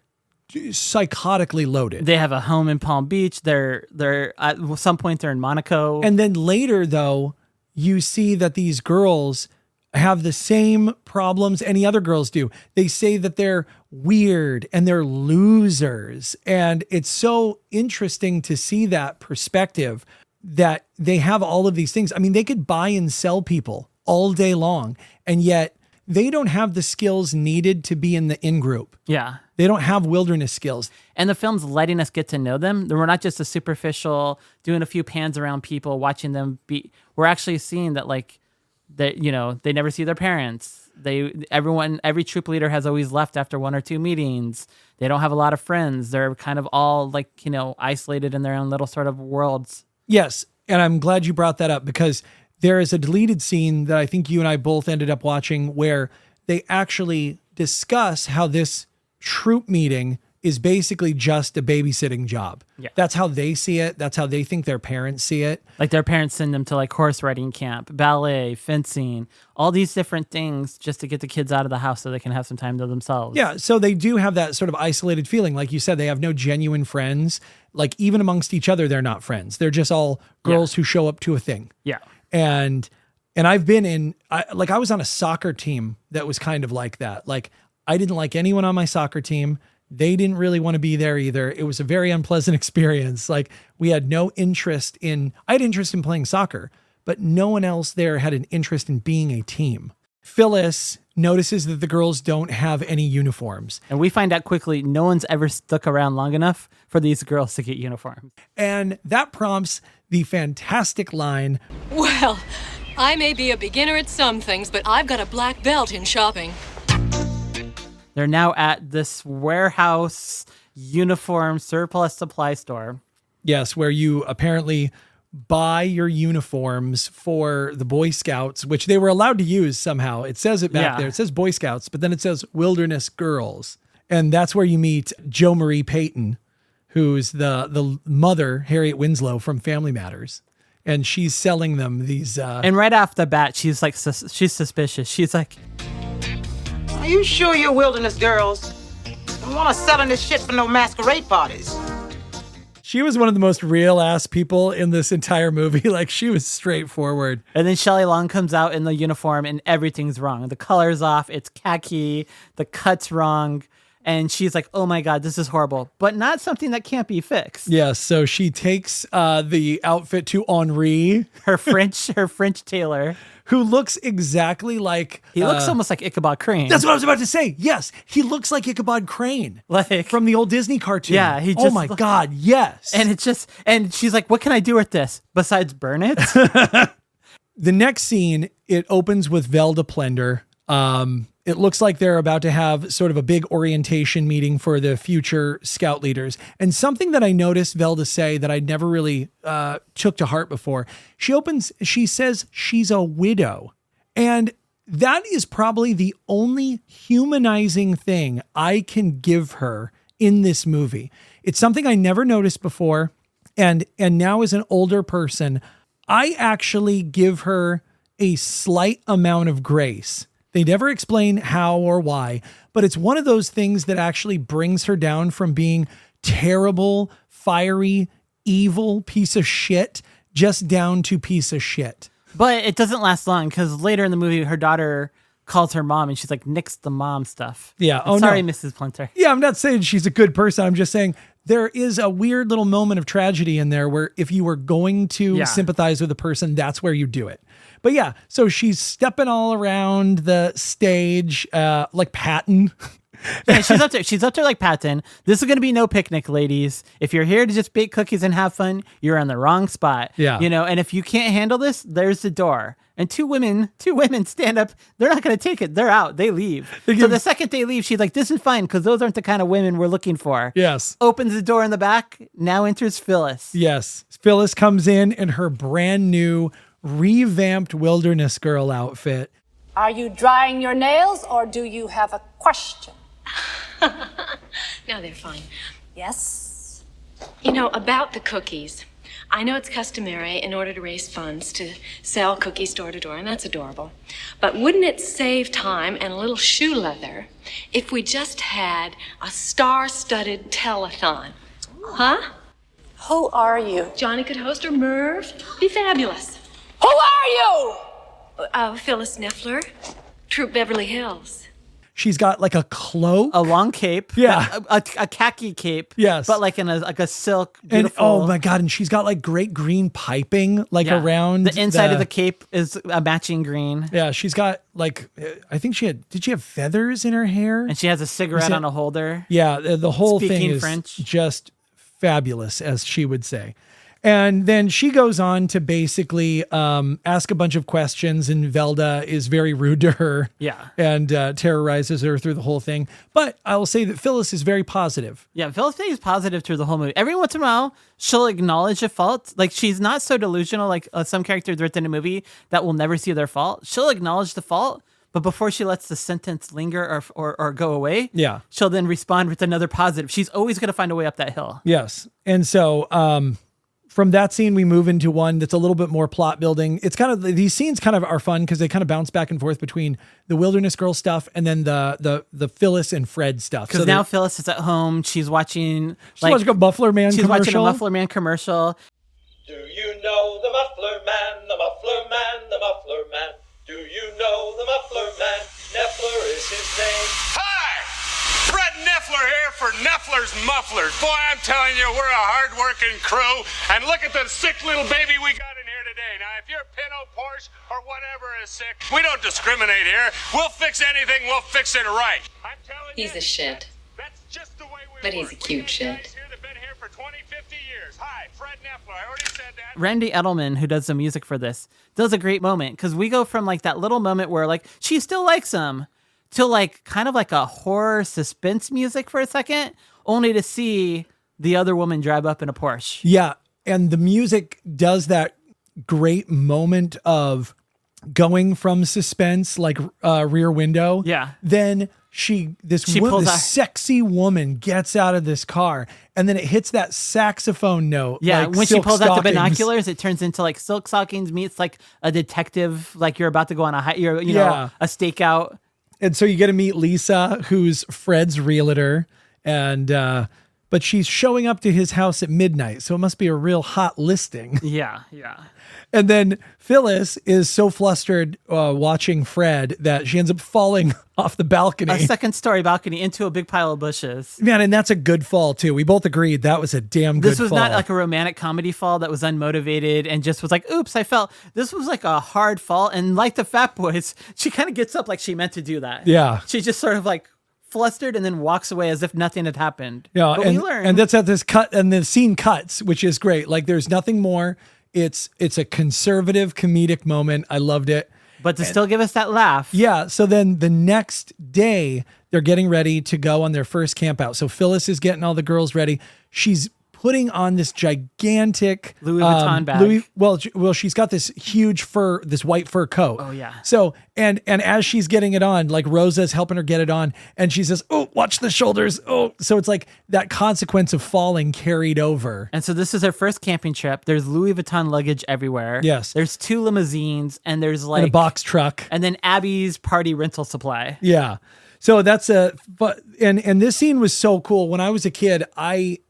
psychotically loaded.
They have a home in Palm Beach. They're at some point they're in Monaco.
And then later, though, you see that these girls have the same problems any other girls do. They say that they're weird and they're losers. And it's so interesting to see that perspective that they have all of these things. I mean, they could buy and sell people all day long, and yet they don't have the skills needed to be in the in-group.
Yeah.
They don't have wilderness skills.
And the film's letting us get to know them. We're not just a superficial, doing a few pans around people, watching them be. We're actually seeing that, like, that, they never see their parents. Every troop leader has always left after one or two meetings. They don't have a lot of friends. They're kind of all isolated in their own little sort of worlds.
Yes. And I'm glad you brought that up because there is a deleted scene that I think you and I both ended up watching where they actually discuss how this troop meeting is basically just a babysitting job.
Yeah.
That's how they see it. That's how they think their parents see it.
Like their parents send them to like horse riding camp, ballet, fencing, all these different things just to get the kids out of the house so they can have some time to themselves.
Yeah, so they do have that sort of isolated feeling. Like you said, they have no genuine friends. Like even amongst each other, they're not friends. They're just all girls who show up to a thing.
Yeah.
And I've been I was on a soccer team that was kind of like that. Like I didn't like anyone on my soccer team. They didn't really want to be there either. It was a very unpleasant experience. Like we had no interest I had interest in playing soccer, but no one else there had an interest in being a team. Phyllis notices that the girls don't have any uniforms.
And we find out quickly no one's ever stuck around long enough for these girls to get uniforms.
And that prompts the fantastic line,
Well, I may be a beginner at some things, but I've got a black belt in shopping.
They're now at this warehouse uniform surplus supply store.
yes, where you apparently buy your uniforms for the Boy Scouts, which they were allowed to use somehow. It says it back there. It says Boy Scouts, but then it says Wilderness Girls. And that's where you meet Jo Marie Payton, who's the mother, Harriet Winslow from Family Matters. And she's selling them these.
And right off the bat, she's like, she's suspicious. She's like,
Are you sure you're Wilderness Girls? Don't want us selling this shit for no masquerade parties.
She was one of the most real ass people in this entire movie. Like she was straightforward.
And then Shelley Long comes out in the uniform and everything's wrong. The color's off. It's khaki. The cut's wrong. And she's like, oh my God, this is horrible, but not something that can't be fixed.
Yes. So she takes the outfit to Henri,
her French tailor,
who looks exactly like...
He looks almost like Ichabod Crane.
That's what I was about to say. Yes. He looks like Ichabod Crane.
Like
from the old Disney cartoon.
Yeah. He just,
oh my God. Yes.
And she's like, what can I do with this besides burn it?
The next scene, it opens with Velda Plender. It looks like they're about to have sort of a big orientation meeting for the future scout leaders. And something that I noticed Velda say that I never really took to heart before, she says she's a widow. And that is probably the only humanizing thing I can give her in this movie. It's something I never noticed before. And now as an older person, I actually give her a slight amount of grace. They never explain how or why, but it's one of those things that actually brings her down from being terrible, fiery, evil piece of shit, just down to piece of shit.
But it doesn't last long because later in the movie, her daughter calls her mom and she's like, nix the mom stuff.
Yeah.
Sorry, Mrs. Plenter.
Yeah, I'm not saying she's a good person. I'm just saying there is a weird little moment of tragedy in there where if you were going to sympathize with a person, that's where you do it. But yeah, so she's stepping all around the stage like Patton.
Yeah, she's up there like Patton. This is going to be no picnic, ladies. If you're here to just bake cookies and have fun, you're in the wrong spot.
Yeah.
You know, and if you can't handle this, there's the door. And two women stand up. They're not going to take it. They're out. They leave. So the second they leave, she's like, this is fine because those aren't the kind of women we're looking for.
Yes.
Opens the door in the back. Now enters Phyllis.
Yes. Phyllis comes in her brand new revamped Wilderness Girl outfit.
Are you drying your nails or do you have a question?
No, they're fine. Yes? You know, about the cookies. I know it's customary in order to raise funds to sell cookies door to door, and that's adorable. But wouldn't it save time and a little shoe leather if we just had a star-studded telethon? Huh?
Who are you?
Johnny could host, or Merv. Be fabulous.
Who are you?
Phyllis Neffler, Troop Beverly Hills.
She's got like a cloak,
a long cape,
yeah,
a khaki cape,
yes,
but like in a silk.
Beautiful. And oh my God, and she's got like great green piping around
the inside of the cape is a matching green.
Yeah, she's got like I think did she have feathers in her hair?
And she has a cigarette on a holder.
Yeah, the whole
Speaking
thing is
French.
Just fabulous, as she would say. And then she goes on to basically ask a bunch of questions, and Velda is very rude to her.
Yeah.
And terrorizes her through the whole thing. But I will say that Phyllis is very positive.
Yeah, Phyllis is positive through the whole movie. Every once in a while, she'll acknowledge a fault. Like, she's not so delusional like some characters written in a movie that will never see their fault. She'll acknowledge the fault, but before she lets the sentence linger or go away,
Yeah.
she'll then respond with another positive. She's always going to find a way up that hill.
Yes. And so from that scene, we move into one that's a little bit more plot building. It's kind of, these scenes kind of are fun because they kind of bounce back and forth between the Wilderness Girl stuff and then the Phyllis and Fred stuff.
Because now Phyllis is at home. She's watching
watching a Muffler Man
she's
commercial.
She's watching a Muffler Man commercial.
Do you know the Muffler Man, the Muffler Man, the Muffler Man? Do you know the Muffler Man? Neffler is his name.
Hi! Fred Neffler here for Neffler's Mufflers. Boy, I'm telling you, we're a hard-working crew. And look at the sick little baby we got in here today. Now, if your Pinto, Porsche, or whatever is sick, we don't discriminate here. We'll fix anything. We'll fix it right. I'm telling
He's a shit.
That's just the way we
But he's a cute shit.
for 20, 50 years. Hi, Fred Neffler. I already said that.
Randy Edelman, who does the music for this, does a great moment because we go from like that little moment where like she still likes him to like kind of like a horror suspense music for a second, only to see the other woman drive up in a Porsche.
Yeah. And the music does that great moment of going from suspense, like Rear Window.
Yeah.
Then this sexy woman gets out of this car and then it hits that saxophone note.
Yeah.
like
when she
Silk
pulls out the
Stockings.
binoculars, it turns into like Silk Stockings meets like a detective, like you're about to go on a a stakeout.
And so you get to meet Lisa, who's Fred's realtor, and but she's showing up to his house at midnight, so it must be a real hot listing.
Yeah, yeah.
And then Phyllis is so flustered watching Fred that she ends up falling off the balcony.
A second-story balcony into a big pile of bushes.
Man, and that's a good fall, too. We both agreed that was a damn good fall.
This was not like a romantic comedy fall that was unmotivated and just was like, oops, I fell. This was like a hard fall. And like the Fat Boys, she kind of gets up like she meant to do that.
Yeah.
She just sort of like flustered and then walks away as if nothing had happened.
Yeah,
but we learn.
And that's at this cut, and the scene cuts, which is great. Like there's nothing more. It's a conservative comedic moment. I loved it.
But to still give us that laugh.
Yeah. So then the next day, they're getting ready to go on their first camp out. So Phyllis is getting all the girls ready. She's putting on this gigantic
Louis Vuitton bag.
Well, she's got this huge this white fur coat.
Oh yeah.
So and as she's getting it on, like Rosa's helping her get it on, and she says, "Oh, watch the shoulders." Oh, so it's like that consequence of falling carried over.
And so this is her first camping trip. There's Louis Vuitton luggage everywhere.
Yes.
There's 2 limousines and there's like
and a box truck.
And then Abby's party rental supply.
Yeah. So that's and this scene was so cool. When I was a kid, I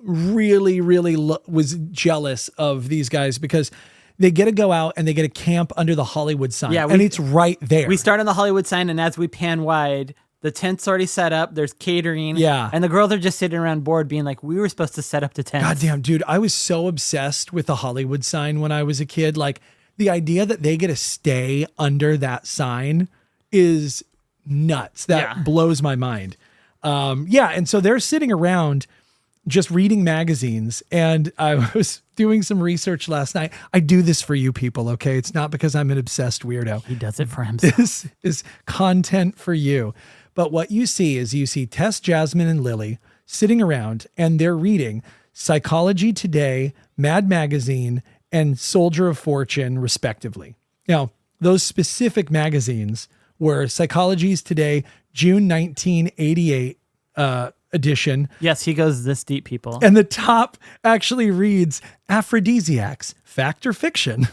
really was jealous of these guys because they get to go out and they get to camp under the Hollywood sign. Yeah, and it's right there.
We start on the Hollywood sign, and as we pan wide, the tent's already set up. There's catering.
Yeah.
And the girls are just sitting around bored being like, we were supposed to set up the tent.
Goddamn, dude. I was so obsessed with the Hollywood sign when I was a kid. Like the idea that they get to stay under that sign is nuts. That blows my mind. And so they're sitting around just reading magazines, and I was doing some research last night. I do this for you people, okay? It's not because I'm an obsessed weirdo.
He does it for himself.
This is content for you. But what you see Tess, Jasmine, and Lily sitting around, and they're reading Psychology Today, Mad Magazine, and Soldier of Fortune, respectively. Now, those specific magazines were Psychology's Today, June 1988 edition.
Yes, he goes this deep, people.
And the top actually reads Aphrodisiacs, Fact or Fiction.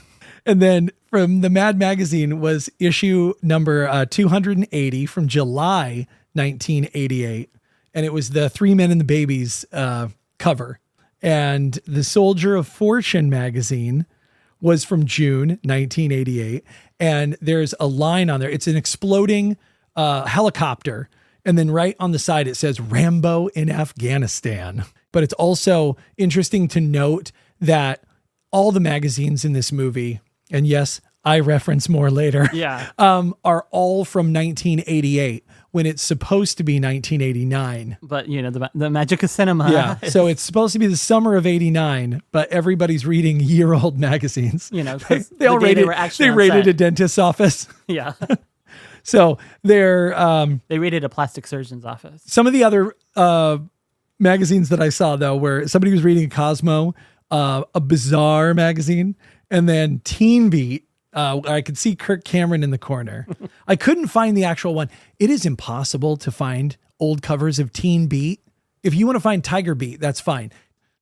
And then from the Mad Magazine was issue number 280 from July 1988. And it was the 3 Men and the Babies cover. And the Soldier of Fortune magazine was from June 1988. And there's a line on there. It's an exploding helicopter. And then right on the side, it says Rambo in Afghanistan. But it's also interesting to note that all the magazines in this movie, and yes, I reference more later, are all from 1988 when it's supposed to be 1989.
But, you know, the magic of cinema.
Yeah. So it's supposed to be the summer of 89, but everybody's reading year-old magazines.
You know, because
they raided a dentist's office.
Yeah.
So they
raided a plastic surgeon's office.
Some of the other magazines that I saw, though, where somebody was reading Cosmo, a Bizarre magazine, and then Teen Beat I could see Kirk Cameron in the corner. I couldn't find the actual one. It is impossible to find old covers of Teen Beat. If you want to find Tiger Beat, that's fine.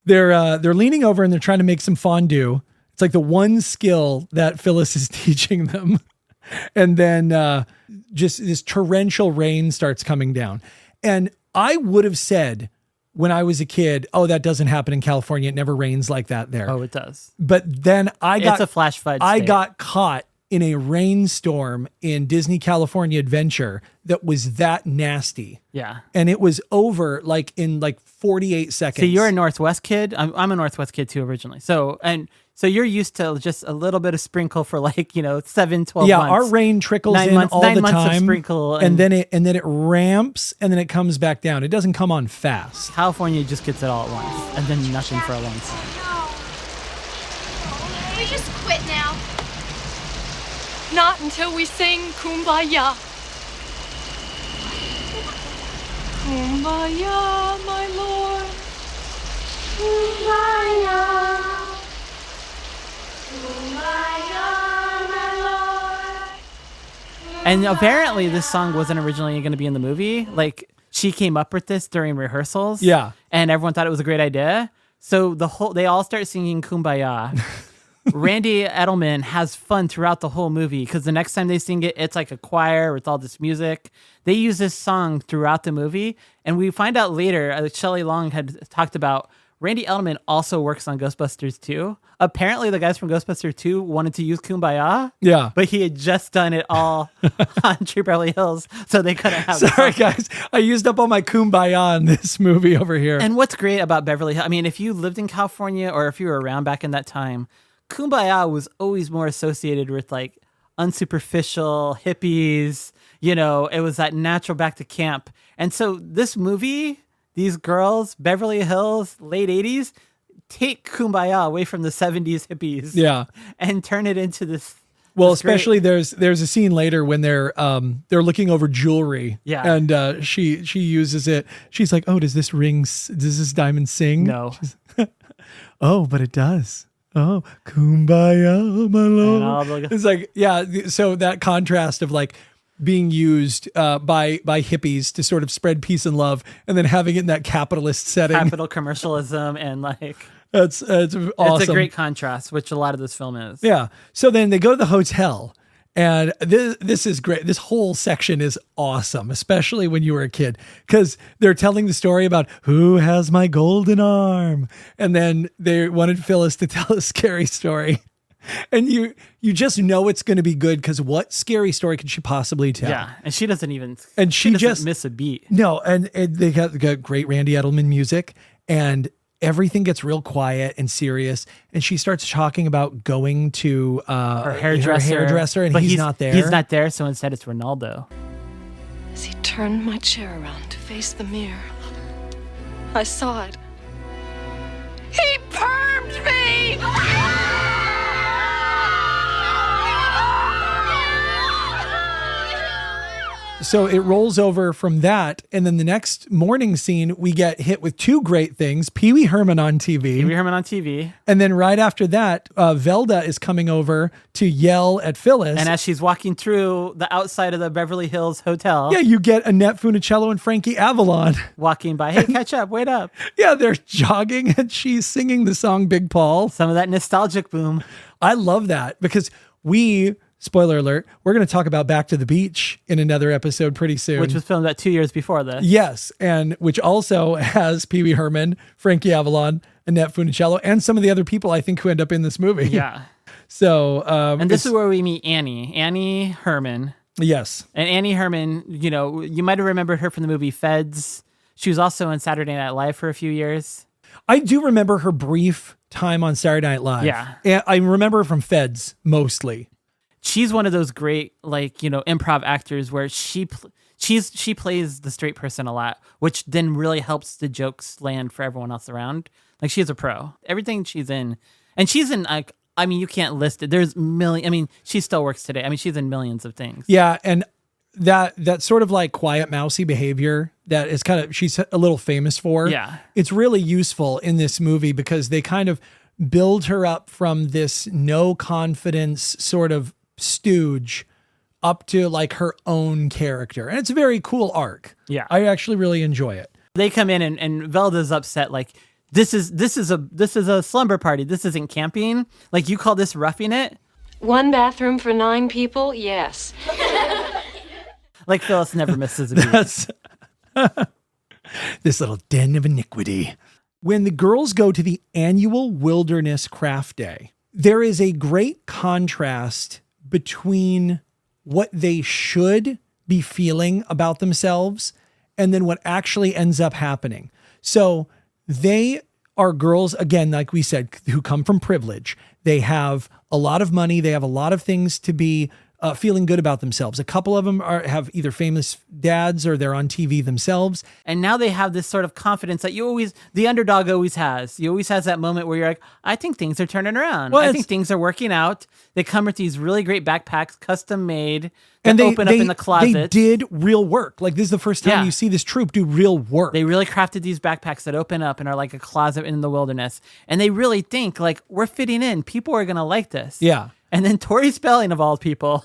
They're leaning over and they're trying to make some fondue. It's like the one skill that Phyllis is teaching them. And then just this torrential rain starts coming down. And I would have said when I was a kid, oh, that doesn't happen in California. It never rains like that there.
Oh, it does.
But then
It's a flash flood
I
state.
got caught in a rainstorm in Disney California Adventure that was that nasty.
Yeah.
And it was over like in like 48 seconds.
See, you're a Northwest kid. I'm a Northwest kid too originally. So you're used to just a little bit of sprinkle for 7, 12
yeah,
months.
our rain trickles
9
in
months,
all
9
the
months
time,
of sprinkle,
and then it ramps, and then it comes back down. It doesn't come on fast.
California just gets it all at once, and then nothing for a long time.
We just quit now. Not until we sing Kumbaya. Kumbaya, my lord. Kumbaya.
And apparently this song wasn't originally going to be in the movie. Like, she came up with this during rehearsals.
Yeah.
And everyone thought it was a great idea. So they all start singing Kumbaya. Randy Edelman has fun throughout the whole movie because the next time they sing it, it's like a choir with all this music. They use this song throughout the movie. And we find out later, Shelley Long had talked about Randy Edelman also works on Ghostbusters 2. Apparently, the guys from Ghostbusters 2 wanted to use Kumbaya.
Yeah.
But he had just done it all on Troop Beverly Hills, so they couldn't have it.
Sorry, guys. I used up all my Kumbaya in this movie over here.
And what's great about Beverly Hills, I mean, if you lived in California or if you were around back in that time, Kumbaya was always more associated with like unsuperficial hippies. You know, it was that natural back to camp. And so this movie, these girls, Beverly Hills, late 80s, take Kumbaya away from the 70s hippies.
Yeah.
And turn it into this.
Well,
this great-
especially there's a scene later when they're looking over jewelry.
Yeah.
And she uses it. She's like, "Oh, does this diamond sing?"
No.
Oh, but it does. Oh, Kumbaya, my love.
And
It's like, yeah. So that contrast of like being used by hippies to sort of spread peace and love, and then having it in that capitalist setting.
Capital commercialism and like.
It's awesome.
It's a great contrast, which a lot of this film is.
Yeah. So then they go to the hotel, and this is great. This whole section is awesome, especially when you were a kid, because they're telling the story about who has my golden arm, and then they wanted Phyllis to tell a scary story. And you just know it's going to be good because what scary story could she possibly tell?
Yeah, and she doesn't even.
And she
doesn't
just
miss a beat.
No, and they got great Randy Edelman music, and everything gets real quiet and serious. And she starts talking about going to
Her hairdresser,
and
but
he's not there.
He's not there, so instead it's Ronaldo.
As he turned my chair around to face the mirror, I saw it. He permed me!
So it rolls over from that, and then the next morning scene, we get hit with two great things. Pee Wee Herman on TV.
Pee Wee Herman on TV.
And then right after that, Velda is coming over to yell at Phyllis.
And as she's walking through the outside of the Beverly Hills Hotel.
Yeah, you get Annette Funicello and Frankie Avalon
walking by. Hey, catch up, wait up.
Yeah, they're jogging, and she's singing the song Big Paul.
Some of that nostalgic boom.
I love that because spoiler alert, we're going to talk about Back to the Beach in another episode pretty soon.
Which was filmed about 2 years before this.
Yes, and which also has Pee Wee Herman, Frankie Avalon, Annette Funicello, and some of the other people I think who end up in this movie.
Yeah.
So,
and this is where we meet Annie Herman.
Yes.
And Annie Herman, you know, you might have remembered her from the movie Feds. She was also in Saturday Night Live for a few years.
I do remember her brief time on Saturday Night Live.
Yeah.
And I remember her from Feds mostly.
She's one of those great, like, you know, improv actors where she plays the straight person a lot, which then really helps the jokes land for everyone else around. Like, she's a pro. Everything she's in, and she's in, like, I mean, you can't list it. There's millions. I mean, she still works today. I mean, she's in millions of things.
Yeah, and that sort of like quiet mousy behavior that is kind of she's a little famous for.
Yeah.
It's really useful in this movie because they kind of build her up from this no confidence sort of stooge up to like her own character. And it's a very cool arc.
Yeah.
I actually really enjoy it.
They come in and Velda's upset. Like, this is a slumber party. This isn't camping. Like, you call this roughing it?
One bathroom for 9 people? Yes.
Like, Phyllis never misses a beat.
That's this little den of iniquity. When the girls go to the annual Wilderness Craft Day, there is a great contrast between what they should be feeling about themselves and then what actually ends up happening. So they are girls, again, like we said, who come from privilege. They have a lot of money. They have a lot of things to be feeling good about themselves. A couple of them have either famous dads or they're on TV themselves.
And now they have this sort of confidence that the underdog always has. You always has that moment where you're like, I think things are turning around.
Well,
I think things are working out. They come with these really great backpacks, custom made, and they open up in the closet.
They did real work. Like, this is the first time you see this troop do real work.
They really crafted these backpacks that open up and are like a closet in the wilderness. And they really think, like, we're fitting in. People are going to like this.
Yeah.
And then Tori Spelling, of all people,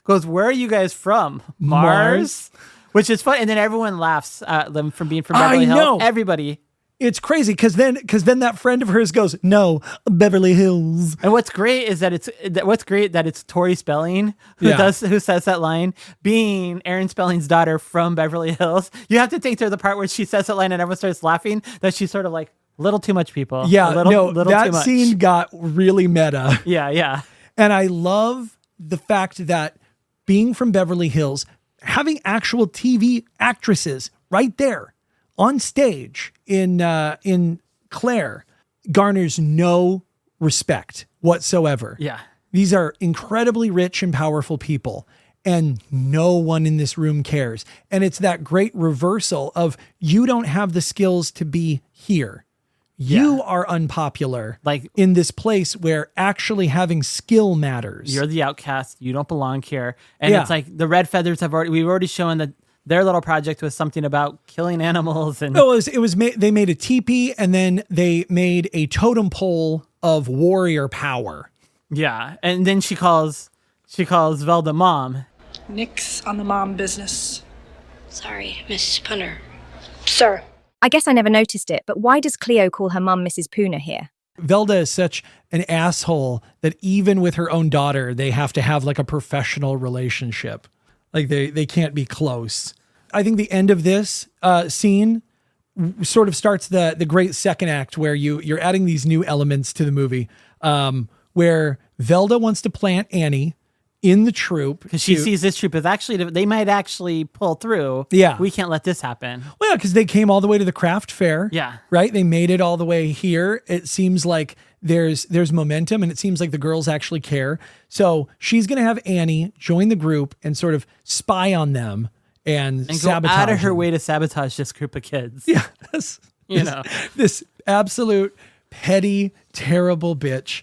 goes, where are you guys from? Mars? Which is fun. And then everyone laughs at them from being from Beverly Hills.
know.
Everybody.
It's crazy because then that friend of hers goes, no, Beverly Hills.
And what's great that it's Tori Spelling who says that line, being Aaron Spelling's daughter from Beverly Hills. You have to think through the part where she says that line and everyone starts laughing, that she's sort of like, little too much, people.
Yeah,
little
that
too much.
scene got really meta.
Yeah.
And I love the fact that being from Beverly Hills, having actual TV actresses right there on stage in Claire garners no respect whatsoever.
Yeah.
These are incredibly rich and powerful people, and no one in this room cares. And it's that great reversal of, you don't have the skills to be here. You are unpopular, like in this place where actually having skill matters.
You're the outcast. You don't belong here. And it's like the Red Feathers we've already shown that their little project was something about killing animals. And
they made a teepee, and then they made a totem pole of warrior power.
Yeah. And then she calls Velda mom.
Nix on the mom business.
Sorry, Miss Punner. Sir.
I guess I never noticed it, but why does Cleo call her mum Mrs. Pooner here?
Velda is such an asshole that even with her own daughter, they have to have like a professional relationship. Like they can't be close. I think the end of this scene sort of starts the great second act where you're adding these new elements to the movie, where Velda wants to plant Annie in the troop.
Because she sees this troop as they might actually pull through.
Yeah.
We can't let this happen.
Well, yeah, because they came all the way to the craft fair.
Yeah.
Right? They made it all the way here. It seems like there's momentum, and it seems like the girls actually care. So she's going to have Annie join the group and sort of spy on them and sabotage
go out of her
them.
way to sabotage this group of kids.
Yeah. This absolute petty, terrible bitch.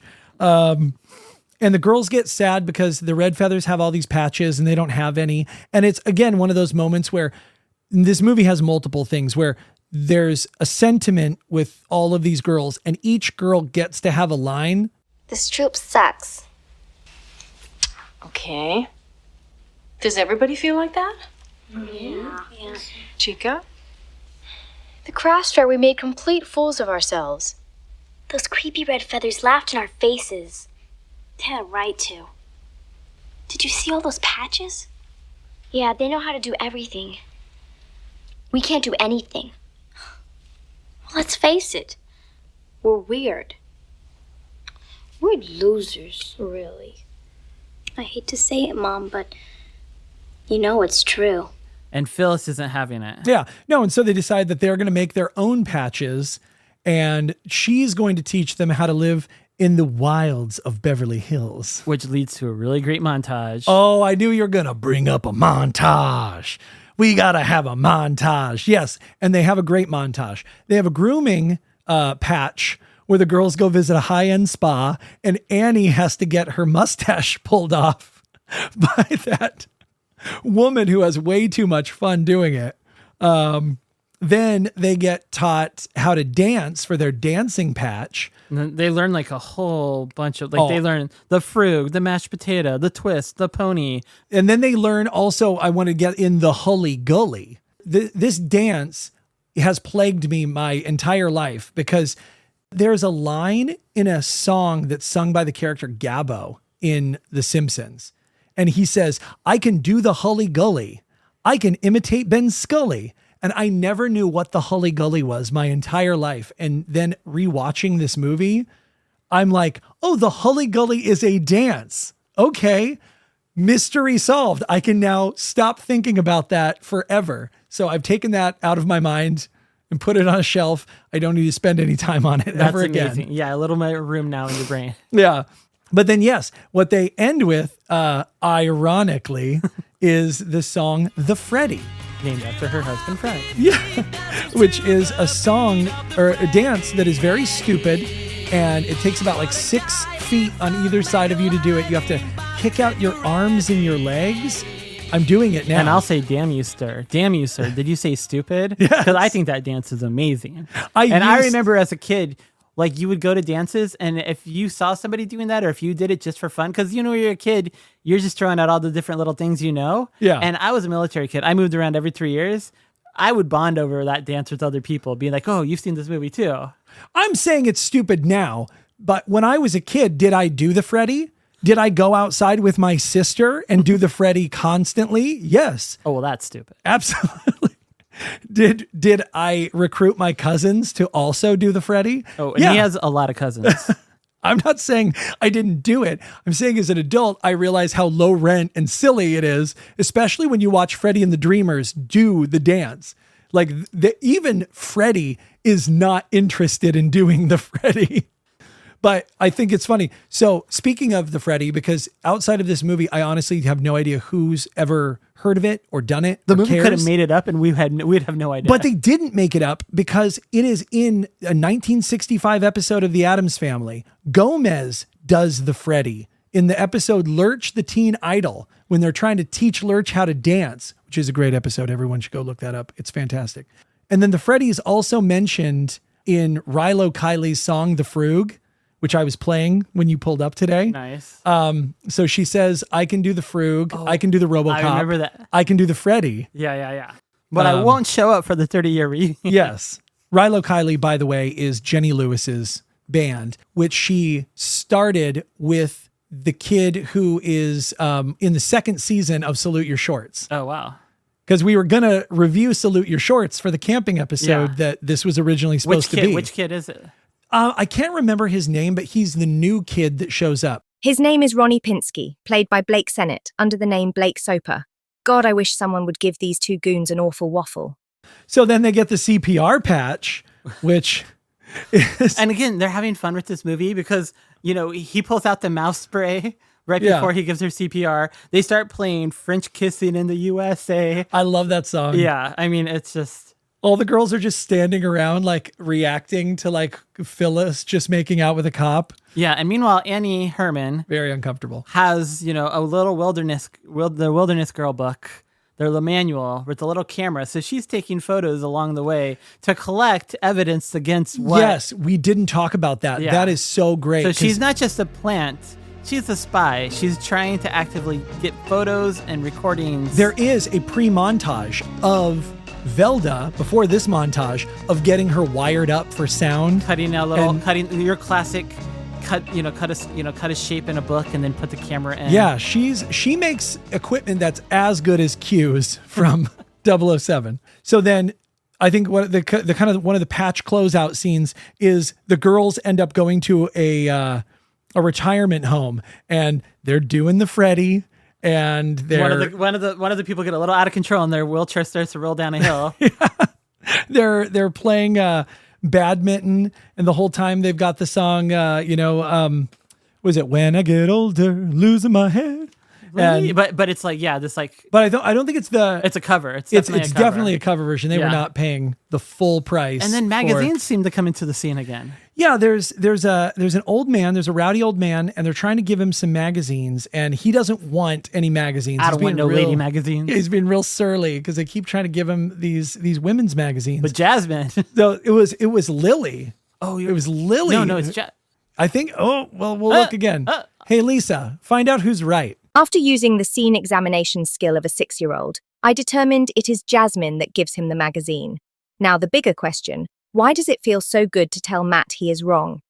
And the girls get sad because the Red Feathers have all these patches and they don't have any. And it's, again, one of those moments where this movie has multiple things where there's a sentiment with all of these girls, and each girl gets to have a line.
This troop sucks.
Okay. Does everybody feel like that?
Yeah.
Chica?
The craft fair, we made complete fools of ourselves. Those creepy Red Feathers laughed in our faces. They had a right to. Did you see all those patches? Yeah, they know how to do everything. We can't do anything. Well, let's face it. We're weird. We're losers, really. I hate to say it, Mom, but you know it's true.
And Phyllis isn't having it.
Yeah. No, and so they decide that they're going to make their own patches, and she's going to teach them how to live in the wilds of Beverly Hills.
Which leads to a really great montage.
Oh, I knew you were going to bring up a montage. We got to have a montage. Yes, and they have a great montage. They have a grooming patch where the girls go visit a high-end spa, and Annie has to get her mustache pulled off by that woman who has way too much fun doing it. Then they get taught how to dance for their dancing patch.
And then they learn like a whole bunch of they learn the frug, the mashed potato, the twist, the pony.
And then they learn also, I want to get in the Hully Gully. This dance has plagued me my entire life because there's a line in a song that's sung by the character Gabbo in The Simpsons. And he says, I can do the Hully Gully. I can imitate Ben Scully. And I never knew what the Hully Gully was my entire life. And then rewatching this movie, I'm like, oh, the Hully Gully is a dance. Okay. Mystery solved. I can now stop thinking about that forever. So I've taken that out of my mind and put it on a shelf. I don't need to spend any time on it ever
amazing.
again.
Yeah, a little more room now in your brain.
Yeah. But then, yes, what they end with, ironically, is the song The Freddy.
Named after her husband, Fred.
Yeah. Which is a song or a dance that is very stupid. And it takes about like 6 feet on either side of you to do it. You have to kick out your arms and your legs. I'm doing it now.
And I'll say, damn you, sir. Damn you, sir. Did you say stupid? Because I think that dance is amazing. I remember as a kid, like you would go to dances and if you saw somebody doing that or if you did it just for fun, because when you're a kid, you're just throwing out all the different little things you know.
Yeah.
And I was a military kid. I moved around every 3 years. I would bond over that dance with other people, being like, oh, you've seen this movie too.
I'm saying it's stupid now, but when I was a kid, did I do the Freddy? Did I go outside with my sister and do the Freddy constantly? Yes.
Oh, well, that's stupid.
Absolutely. Did I recruit my cousins to also do the Freddy?
Oh, and he has a lot of cousins.
I'm not saying I didn't do it. I'm saying as an adult, I realize how low rent and silly it is, especially when you watch Freddy and the Dreamers do the dance. Like even Freddy is not interested in doing the Freddy. But I think it's funny. So speaking of the Freddy, because outside of this movie, I honestly have no idea who's ever heard of it or done it.
The movie could have made it up and we'd have no idea.
But they didn't make it up because it is in a 1965 episode of The Addams Family. Gomez does the Freddy in the episode Lurch the Teen Idol when they're trying to teach Lurch how to dance, which is a great episode. Everyone should go look that up. It's fantastic. And then the Freddy is also mentioned in Rilo Kiley's song, The Frug, which I was playing when you pulled up today.
Nice.
So she says, I can do the Frug. I can do the RoboCop.
I remember that.
I can do the Freddy.
Yeah. But I won't show up for the 30-year reunion.
Yes. Rilo Kiley, by the way, is Jenny Lewis's band, which she started with the kid who is in the second season of Salute Your Shorts.
Oh, wow.
Because we were going to review Salute Your Shorts for the camping episode that this was originally supposed to be.
Which kid is it?
I can't remember his name, but he's the new kid that shows up.
His name is Ronnie Pinsky, played by Blake Sennett, under the name Blake Soper. God, I wish someone would give these two goons an awful waffle.
So then they get the CPR patch, which is...
And again, they're having fun with this movie because, he pulls out the mouse spray right before he gives her CPR. They start playing French Kissing in the USA.
I love that song.
Yeah, I mean, it's just...
All the girls are just standing around, like, reacting to, like, Phyllis just making out with a cop.
Yeah, and meanwhile, Annie Herman...
Very uncomfortable.
...has, a little the Wilderness Girl book, their little manual with a little camera. So she's taking photos along the way to collect evidence against what...
Yes, we didn't talk about that. Yeah. That is so great.
So she's not just a plant... She's a spy. She's trying to actively get photos and recordings.
There is a pre-montage of Velda, before this montage, of getting her wired up for sound.
Cutting your classic cut a shape in a book and then put the camera in.
Yeah, she makes equipment that's as good as Q's from 007. So then I think one of the patch closeout scenes is the girls end up going to a retirement home and they're doing the Freddy. And
one of the people get a little out of control and their wheelchair starts to roll down a hill.
They're playing badminton, and the whole time they've got the song was it When I Get Older, Losing My Head?
Really? But it's like
But I don't think it's
a cover. It's
definitely a cover version. They were not paying the full price.
And then magazines seem to come into the scene again.
Yeah, there's an old man, there's a rowdy old man, and they're trying to give him some magazines, and he doesn't want any magazines.
I don't want no lady magazines.
He's been real surly because they keep trying to give him these women's magazines.
But Jasmine.
So it was Lily.
Oh,
it was Lily.
No, it's
I think, we'll look again. Hey, Lisa, find out who's right.
After using the scene examination skill of a 6-year-old, I determined it is Jasmine that gives him the magazine. Now, the bigger question, why does it feel so good to tell Matt he is wrong?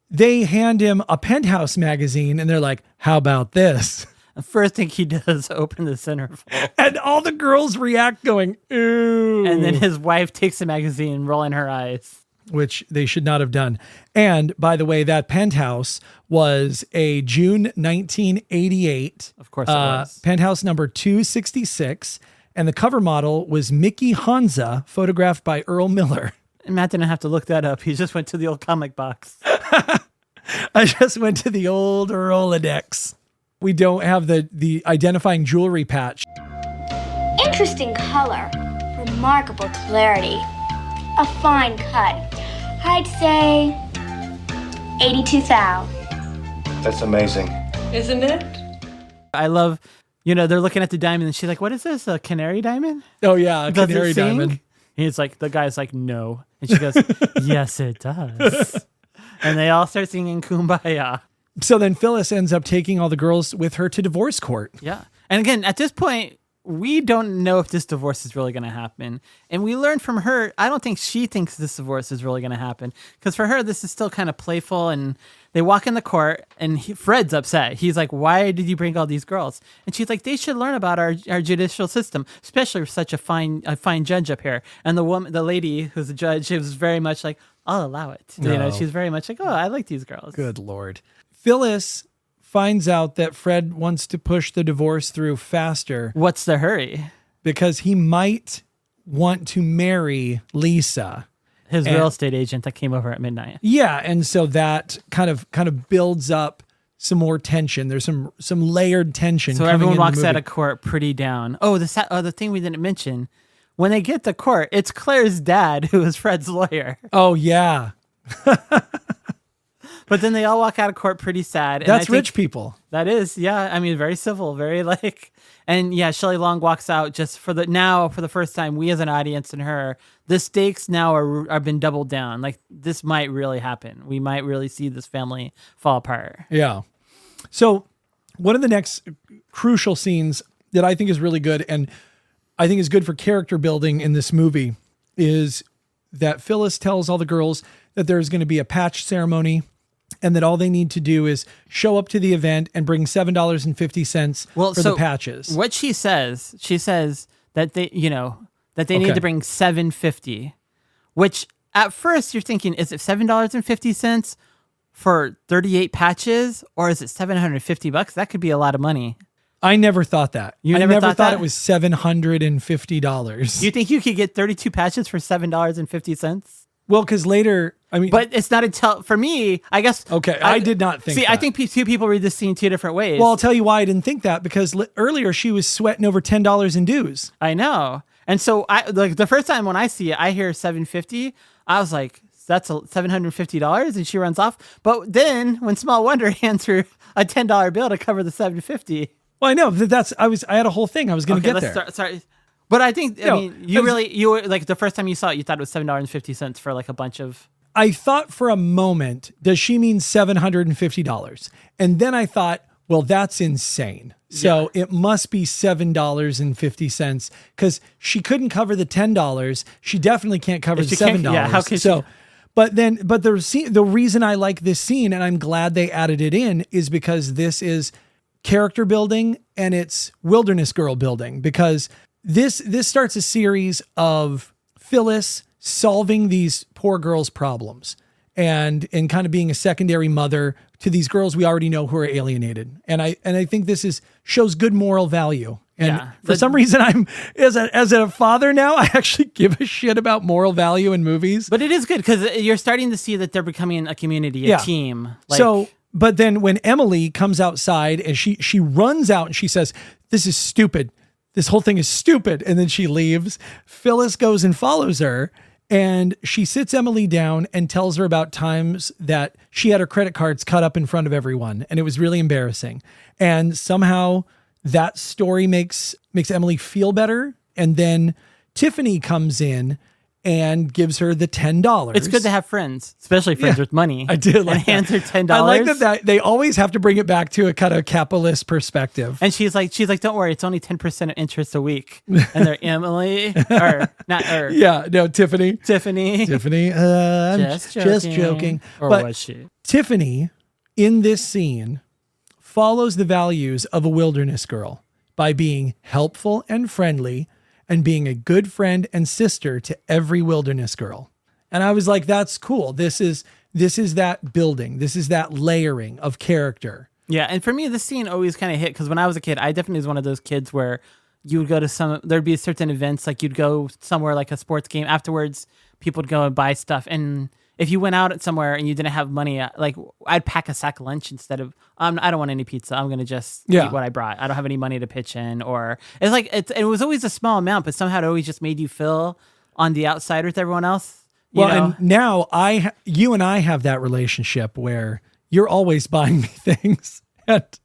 They hand him a Penthouse magazine and they're like, how about this?
The first thing he does is open the centerfold.
And all the girls react going, ooh.
And then his wife takes the magazine, rolling her eyes.
Which they should not have done. And by the way, that Penthouse was a June 1988.
Of course it was.
Penthouse number 266. And the cover model was Mickey Hansa, photographed by Earl Miller.
And Matt didn't have to look that up. He just went to the old comic box.
I just went to the old Rolodex. We don't have the identifying jewelry patch.
Interesting color, remarkable clarity, a fine cut. I'd say 82,000.
That's amazing.
Isn't it?
I love, they're looking at the diamond and she's like, what is this, a canary diamond?
Oh yeah, a
Does
canary
it sing?
diamond.
And he's like, the guy's like, no. And she goes, yes, it does. And they all start singing Kumbaya.
So then Phyllis ends up taking all the girls with her to divorce court.
Yeah. And again, at this point, we don't know if this divorce is really going to happen. And we learned from her, I don't think she thinks this divorce is really going to happen. Because for her, this is still kind of playful. And they walk in the court and Fred's upset. He's like, why did you bring all these girls? And she's like, they should learn about our judicial system, especially with such a fine judge up here. And the lady who's the judge, she was very much like, I'll allow it.
No.
She's very much like, oh, I like these girls.
Good Lord. Phyllis finds out that Fred wants to push the divorce through faster.
What's the hurry?
Because he might want to marry Lisa.
His real estate agent that came over at midnight.
Yeah, and so that kind of builds up some more tension. There's some layered tension.
So
coming
everyone
in the
walks
movie.
out of court pretty down. Oh, the thing we didn't mention. When they get to court, it's Claire's dad who is Fred's lawyer.
Oh, yeah.
But then they all walk out of court pretty sad. And
That's rich people.
That is, yeah. I mean, very civil, very and yeah, Shelley Long walks out just for the first time, we as an audience and her, the stakes now are been doubled down. Like this might really happen. We might really see this family fall apart.
Yeah. So one of the next crucial scenes that I think is really good and I think is good for character building in this movie is that Phyllis tells all the girls that there's going to be a patch ceremony and that all they need to do is show up to the event and bring $7.50 for the patches.
What she says that they, need to bring $7.50, which at first you're thinking, is it $7.50 for 38 patches or is it $750? That could be a lot of money.
I never thought that.
You
I
never
never
thought
thought
that?
it was $750.
You think you could get 32 patches for $7.50?
Well, because later,
but it's not until, for me, I guess.
Okay, I did not think that.
I think two people read this scene two different ways.
Well, I'll tell you why I didn't think that, because earlier she was sweating over $10 in dues.
I know. And so the first time when I see it, I hear $750. I was like, that's $750, and she runs off. But then when Small Wonder hands her a $10 bill to cover the $750.
Well, I know I had a whole thing. I was going to get there.
Sorry. But I think, you were like the first time you saw it, you thought it was $7.50 for like a bunch of.
I thought for a moment, does she mean $750? And then I thought, well, that's insane. So it must be $7.50 because she couldn't cover the $10. She definitely can't cover the $7.
Yeah, how can
she? But the reason I like this scene, and I'm glad they added it in, is because this is character building and it's wilderness girl building, because this starts a series of Phyllis solving these poor girls' problems and kind of being a secondary mother to these girls we already know who are alienated. And I think this shows good moral value. And for some reason, I'm as a father now, I actually give a shit about moral value in movies.
But it is good because you're starting to see that they're becoming a community, a team.
But then when Emily comes outside and she runs out and she says, "This is stupid. This whole thing is stupid." And then she leaves. Phyllis goes and follows her. And she sits Emily down and tells her about times that she had her credit cards cut up in front of everyone. And it was really embarrassing. And somehow that story makes Emily feel better. And then Tiffany comes in and gives her the $10.
It's good to have friends, especially friends with money.
I did like
and hands her $10.
I like that they always have to bring it back to a kind of capitalist perspective.
And she's like, don't worry, it's only 10% interest a week. And they're Emily or not or
yeah, no, Tiffany. I'm just joking.
Or
but
was she?
Tiffany in this scene follows the values of a wilderness girl by being helpful and friendly and being a good friend and sister to every wilderness girl. And I was like, that's cool. This is that building. This is that layering of character.
Yeah, and for me, this scene always kind of hit because when I was a kid, I definitely was one of those kids where you would go to there'd be certain events, like you'd go somewhere like a sports game. Afterwards, people would go and buy stuff. And if you went out somewhere and you didn't have money, like I'd pack a sack of lunch instead of, I don't want any pizza. I'm going to just eat what I brought. I don't have any money to pitch in. Or it's like, it was always a small amount, but somehow it always just made you feel on the outside with everyone else.
Well, and now you and I have that relationship where you're always buying me things.
But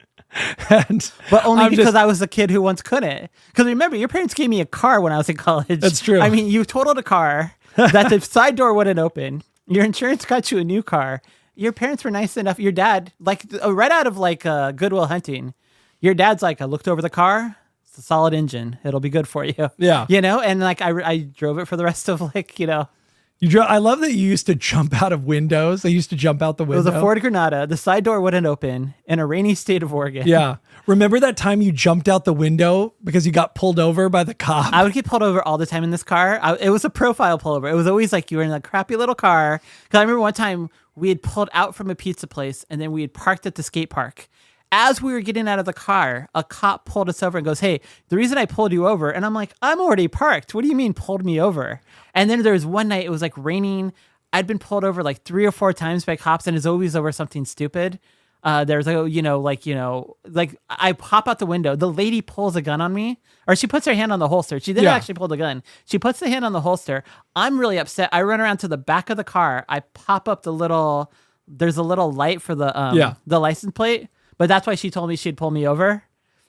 only because I was a kid who once couldn't. Because remember, your parents gave me a car when I was in college.
That's true.
I mean, you totaled a car that the side door wouldn't open. Your insurance got you a new car. Your parents were nice enough. Your dad, like right out of like Goodwill Hunting, your dad's like, I looked over the car. It's a solid engine. It'll be good for you.
Yeah.
And like I drove it for the rest of like,
I love that you used to jump out of windows. I used to jump out the window.
It was a Ford Granada. The side door wouldn't open in a rainy state of Oregon.
Yeah. Remember that time you jumped out the window because you got pulled over by the cop?
I would get pulled over all the time in this car. It was a profile pullover. It was always like you were in a crappy little car. Because I remember one time we had pulled out from a pizza place and then we had parked at the skate park. As we were getting out of the car, a cop pulled us over and goes, hey, the reason I pulled you over, and I'm like, I'm already parked. What do you mean pulled me over? And then there was one night, it was like raining. I'd been pulled over like 3 or 4 times by cops, and it's always over something stupid. There's like I pop out the window. The lady pulls a gun on me, or she puts her hand on the holster. She didn't actually pull the gun. She puts the hand on the holster. I'm really upset. I run around to the back of the car. I pop up there's a little light for the license plate. But that's why she told me she'd pull me over.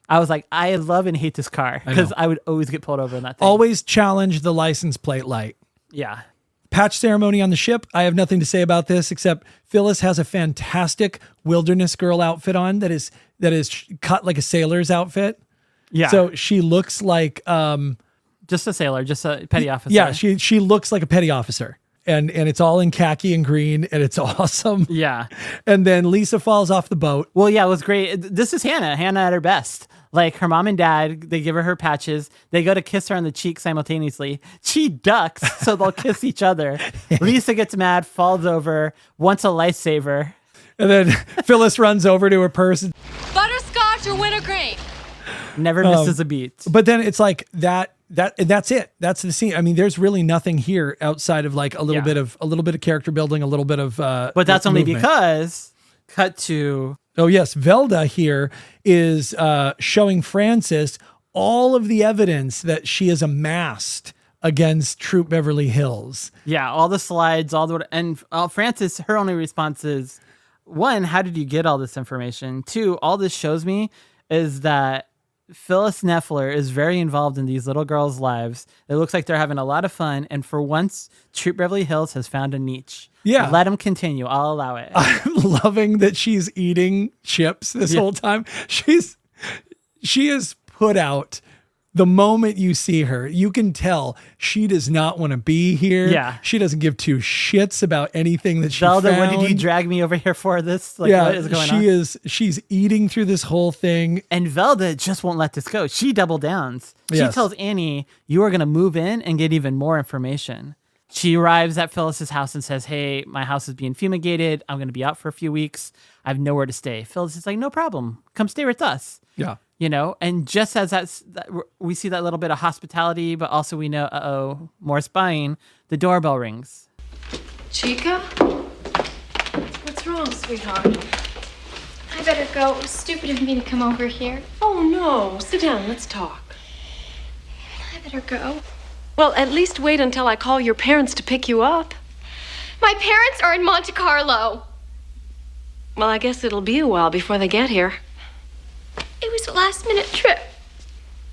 I was like, I love and hate this car because I would always get pulled over in that thing.
Always challenge the license plate light.
Yeah.
Patch ceremony on the ship. I have nothing to say about this except Phyllis has a fantastic wilderness girl outfit on that is cut like a sailor's outfit.
Yeah.
So she looks like
just a sailor, just a petty officer.
Yeah, she looks like a petty officer. And it's all in khaki and green, and it's awesome.
Yeah.
And then Lisa falls off the boat.
Well, yeah, it was great. This is Hannah at her best. Like her mom and dad, they give her patches. They go to kiss her on the cheek simultaneously. She ducks, so they'll kiss each other. Lisa gets mad, falls over, wants a lifesaver.
And then Phyllis runs over to her purse.
Butterscotch or wintergreen?
Never misses a beat.
But then it's like that's it. That's the scene. I mean, there's really nothing here outside of like a little bit of character building, a little bit of
but that's only because cut to
oh yes, Velda here is showing Francis all of the evidence that she has amassed against Troop Beverly Hills.
Yeah, all the slides, and Francis, her only response is, 1, how did you get all this information? 2, all this shows me is that Phyllis Neffler is very involved in these little girls' lives. It looks like they're having a lot of fun. And for once, Troop Beverly Hills has found a niche.
Yeah.
Let them continue. I'll allow it.
I'm loving that she's eating chips this whole time. She is put out. The moment you see her, you can tell she does not want to be here.
Yeah.
She doesn't give 2 shits about anything that she
Velda,
found.
what did you drag me over here for this? Like, what is going on?
She's eating through this whole thing.
And Velda just won't let this go. She double downs. She tells Annie, you are going to move in and get even more information. She arrives at Phyllis's house and says, hey, my house is being fumigated. I'm going to be out for a few weeks. I have nowhere to stay. Phyllis is like, no problem. Come stay with us.
Yeah.
And just as that we see that little bit of hospitality, but also we know, more spying, the doorbell rings.
Chica? What's wrong, sweetheart?
I better go. It was stupid of me to come over here.
Oh, no. Sit down. Let's talk.
I better go.
Well, at least wait until I call your parents to pick you up.
My parents are in Monte Carlo.
Well, I guess it'll be a while before they get here.
It was a last-minute trip.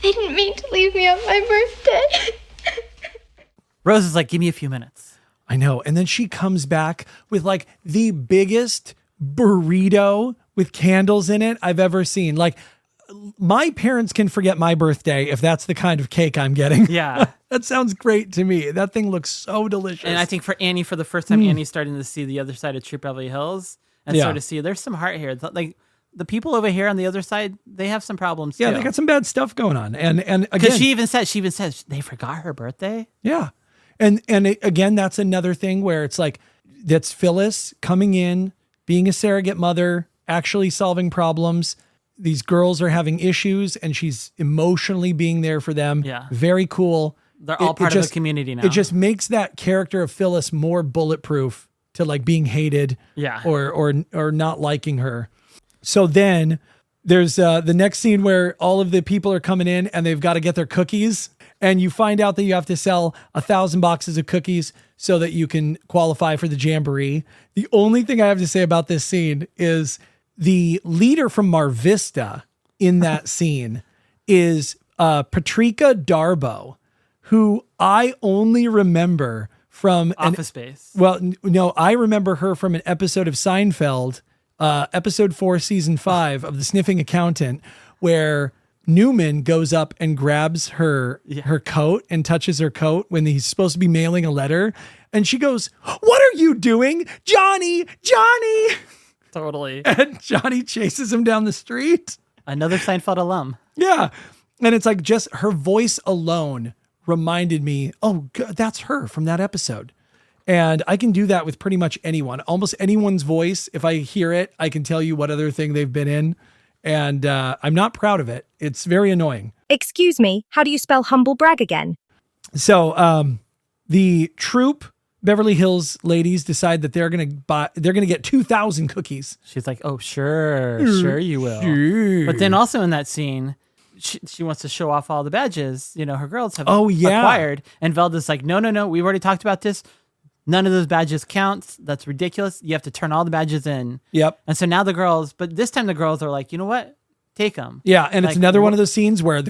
They didn't mean to leave me on my birthday.
Rose is like, give me a few minutes.
I know. And then she comes back with like the biggest burrito with candles in it I've ever seen. Like, my parents can forget my birthday if that's the kind of cake I'm getting.
Yeah.
That sounds great to me. That thing looks so delicious.
And I think for Annie, for the first time, Annie's starting to see the other side of Troop Beverly Hills and start to see there's some heart here. Like the people over here on the other side, they have some problems too.
Yeah, they got some bad stuff going on. And again,
because she even says they forgot her birthday.
Yeah. And again, that's another thing where it's like, that's Phyllis coming in, being a surrogate mother, actually solving problems. These girls are having issues and she's emotionally being there for them.
Yeah.
Very cool.
They're all part of the community now.
It just makes that character of Phyllis more bulletproof to like being hated or not liking her. So then there's the next scene where all of the people are coming in and they've got to get their cookies. And you find out that you have to sell 1,000 boxes of cookies so that you can qualify for the Jamboree. The only thing I have to say about this scene is the leader from Mar Vista in that scene is Patrika Darbo, who I only remember from
Office Space.
Well, no, I remember her from an episode of Seinfeld, episode 4, season 5 of The Sniffing Accountant, where Newman goes up and grabs her coat and touches her coat when he's supposed to be mailing a letter. And she goes, "What are you doing? Johnny, Johnny."
Totally.
And Johnny chases him down the street.
Another Seinfeld alum.
Yeah. And it's like just her voice alone reminded me, oh, God, that's her from that episode. And I can do that with pretty much anyone. Almost anyone's voice, if I hear it, I can tell you what other thing they've been in. And I'm not proud of it. It's very annoying.
Excuse me, how do you spell humble brag again?
So the Troop Beverly Hills ladies decide that they're gonna get 2,000 cookies.
She's like, oh, sure you will.
Sure.
But then also in that scene, she wants to show off all the badges, her girls have acquired. And Velda's like, no, we've already talked about this. None of those badges counts. That's ridiculous. You have to turn all the badges in.
Yep.
And so now but this time the girls are like, you know what? Take them.
Yeah, and it's another one of those scenes where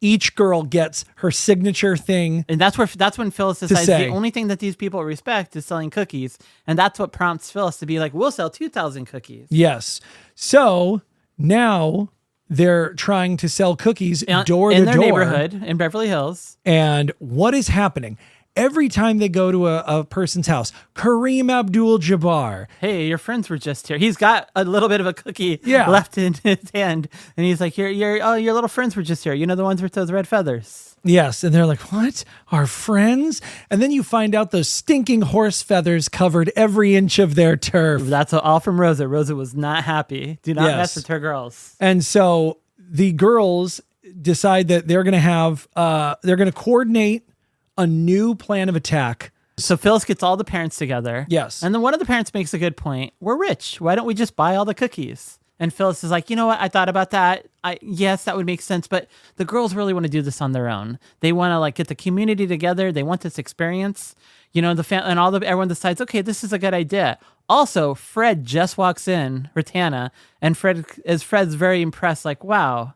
each girl gets her signature thing.
And that's when Phyllis decides the only thing that these people respect is selling cookies. And that's what prompts Phyllis to be like, we'll sell 2,000 cookies.
Yes. So now they're trying to sell cookies door to door.
In their neighborhood in Beverly Hills.
And what is happening? Every time they go to a person's house, Kareem Abdul-Jabbar.
Hey, your friends were just here. He's got a little bit of a cookie left in his hand. And he's like, your little friends were just here. You know, the ones with those red feathers.
Yes. And they're like, what? Our friends? And then you find out those stinking horse feathers covered every inch of their turf.
That's all from Rosa. Rosa was not happy. Do not mess with her girls.
And so the girls decide that they're going to coordinate a new plan of attack.
So Phyllis gets all the parents together.
Yes.
And then one of the parents makes a good point. We're rich. Why don't we just buy all the cookies? And Phyllis is like, you know what? I thought about that. Yes, that would make sense. But the girls really want to do this on their own. They want to get the community together. They want this experience. And everyone decides, okay, this is a good idea. Also, Fred just walks in, Ratana, and Fred's very impressed. Like, wow,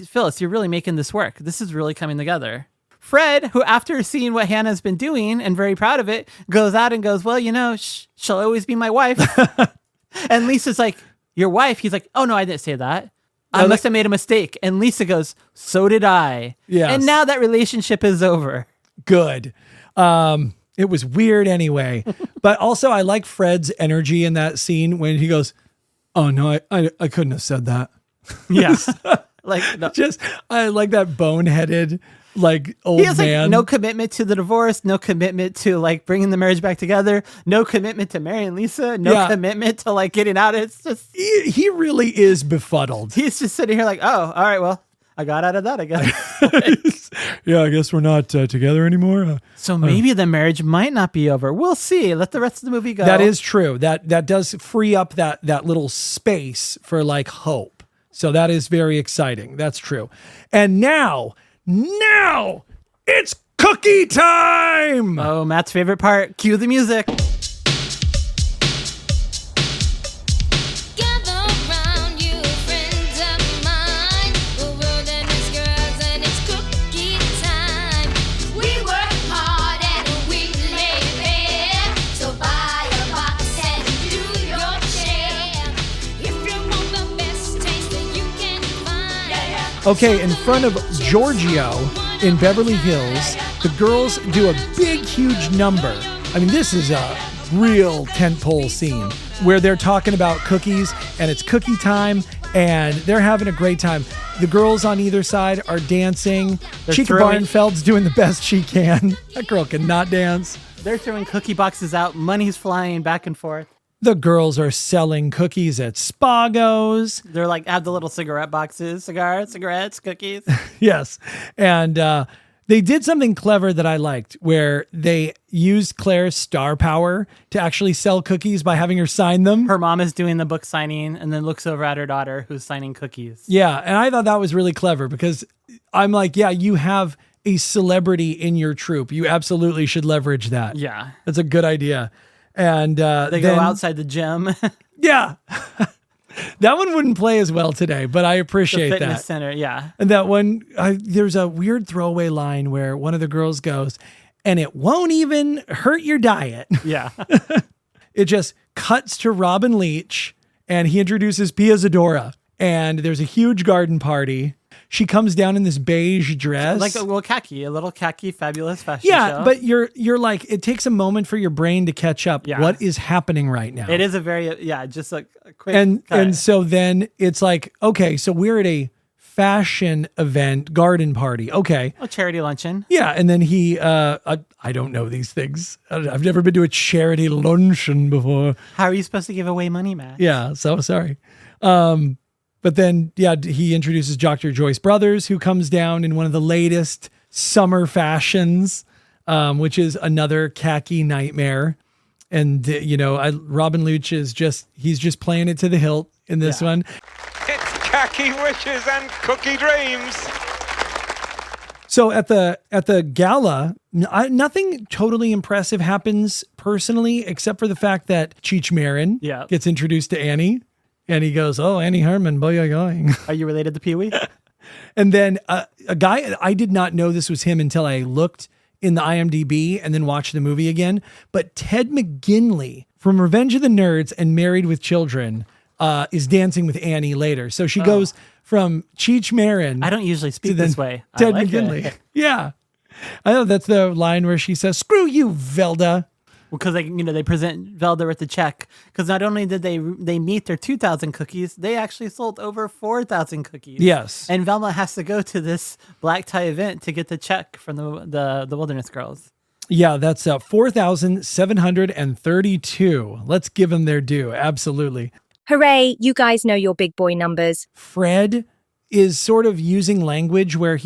Phyllis, you're really making this work. This is really coming together. Fred, who after seeing what Hannah's been doing and very proud of it, goes out and goes, well, she'll always be my wife. And Lisa's like, your wife? He's like, oh, no, I didn't say that. I must have made a mistake. And Lisa goes, so did I.
Yes.
And now that relationship is over.
Good. It was weird anyway. But also I like Fred's energy in that scene when he goes, oh, no, I couldn't have said that.
Yes.
No. I like that boneheaded old
he has
man.
No commitment to the divorce, no commitment to bringing the marriage back together, no commitment to marrying Lisa, no commitment to getting out. It's just
he really is befuddled.
He's just sitting here oh, all right, well, I got out of that, I guess.
Yeah, I guess we're not together anymore.
So maybe the marriage might not be over. We'll see. Let the rest of the movie go.
That is true. That does free up that little space for hope. So that is very exciting. That's true. And now it's cookie time.
Oh, Matt's favorite part. Cue the music.
Okay, in front of Giorgio in Beverly Hills, the girls do a big, huge number. I mean, this is a real tentpole scene where they're talking about cookies, and it's cookie time, and they're having a great time. The girls on either side are dancing. Chica Barnfeld's doing the best she can. That girl cannot dance.
They're throwing cookie boxes out. Money's flying back and forth.
The girls are selling cookies at Spago's.
They're like, have the little cigarette boxes, cigarettes, cookies.
Yes. And they did something clever that I liked, where they used Claire's star power to actually sell cookies by having her sign them.
Her mom is doing the book signing and then looks over at her daughter who's signing cookies.
Yeah. And I thought that was really clever because I'm like, yeah, you have a celebrity in your troupe. You absolutely should leverage that.
Yeah.
That's a good idea. And
they go outside the gym.
Yeah. That one wouldn't play as well today, but I appreciate
the fitness
that.
center, yeah.
And that one, there's a weird throwaway line where one of the girls goes, and it won't even hurt your diet.
Yeah.
It just cuts to Robin Leach, and he introduces Pia Zadora, and there's a huge garden party. She comes down in this beige dress.
Like a little khaki, fabulous fashion show.
Yeah, but you're like, it takes a moment for your brain to catch up.
Yeah.
What is happening right now?
It is a very, just like a quick cut.
And so then it's like, okay, so we're at a fashion event, garden party. Okay.
A charity luncheon.
Yeah, and then he, I don't know these things. I've never been to a charity luncheon before.
How are you supposed to give away money, Matt?
Yeah, so sorry. But then, he introduces Dr. Joyce Brothers, who comes down in one of the latest summer fashions, which is another khaki nightmare. And, Robin Leach he's just playing it to the hilt in this one.
It's khaki wishes and cookie dreams.
So at the gala, nothing totally impressive happens personally, except for the fact that Cheech Marin gets introduced to Annie. And he goes, "Oh, Annie Herman, boy, you're going."
Are you related to Pee-wee?
And then a guy, I did not know this was him until I looked in the IMDb and then watched the movie again. But Ted McGinley from Revenge of the Nerds and Married with Children is dancing with Annie later. So she goes from Cheech Marin.
I don't usually speak this way.
Ted
like
McGinley.
It.
Yeah. I know that's the line where she says, "Screw you, Velda."
Because they present Velda with the check. Because not only did they meet their 2,000 cookies, they actually sold over 4,000 cookies.
Yes.
And Velma has to go to this black tie event to get the check from the Wilderness Girls.
Yeah, that's 4,732. Let's give them their due. Absolutely.
Hooray, you guys know your big boy numbers.
Fred is sort of using language where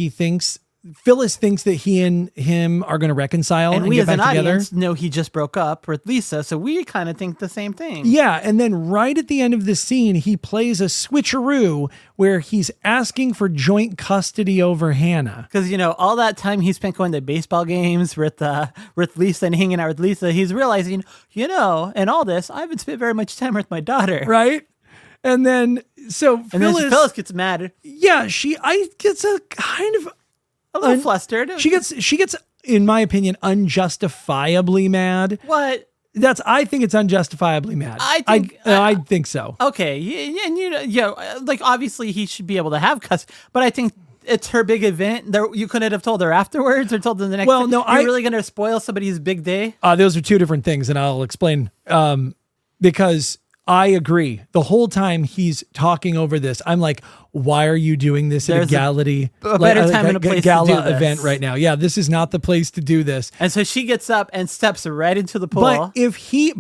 Phyllis thinks that he and him are going to reconcile and
we
get
as
back
an
together.
audience know he just broke up with Lisa, so we kind of think the same thing.
Yeah, and then right at the end of the scene, he plays a switcheroo where he's asking for joint custody over Hannah.
Because, all that time he spent going to baseball games with Lisa and hanging out with Lisa, he's realizing, in all this, I haven't spent very much time with my daughter.
Right? And then,
Phyllis gets mad.
Yeah, I gets a kind of...
A little flustered.
She gets, in my opinion, unjustifiably mad.
What?
I think it's unjustifiably mad. I think so.
Okay, and obviously he should be able to have custody, but I think it's her big event. You couldn't have told her afterwards or told them the next.
Well,
day.
no,
You're really going to spoil somebody's big day.
Those are two different things, and I'll explain. Because I agree. The whole time he's talking over this, I'm like, why are you doing this at a better time and a place to do this event right now? Yeah, this is not the place to do this.
And so she gets up and steps right into the pool.
But if he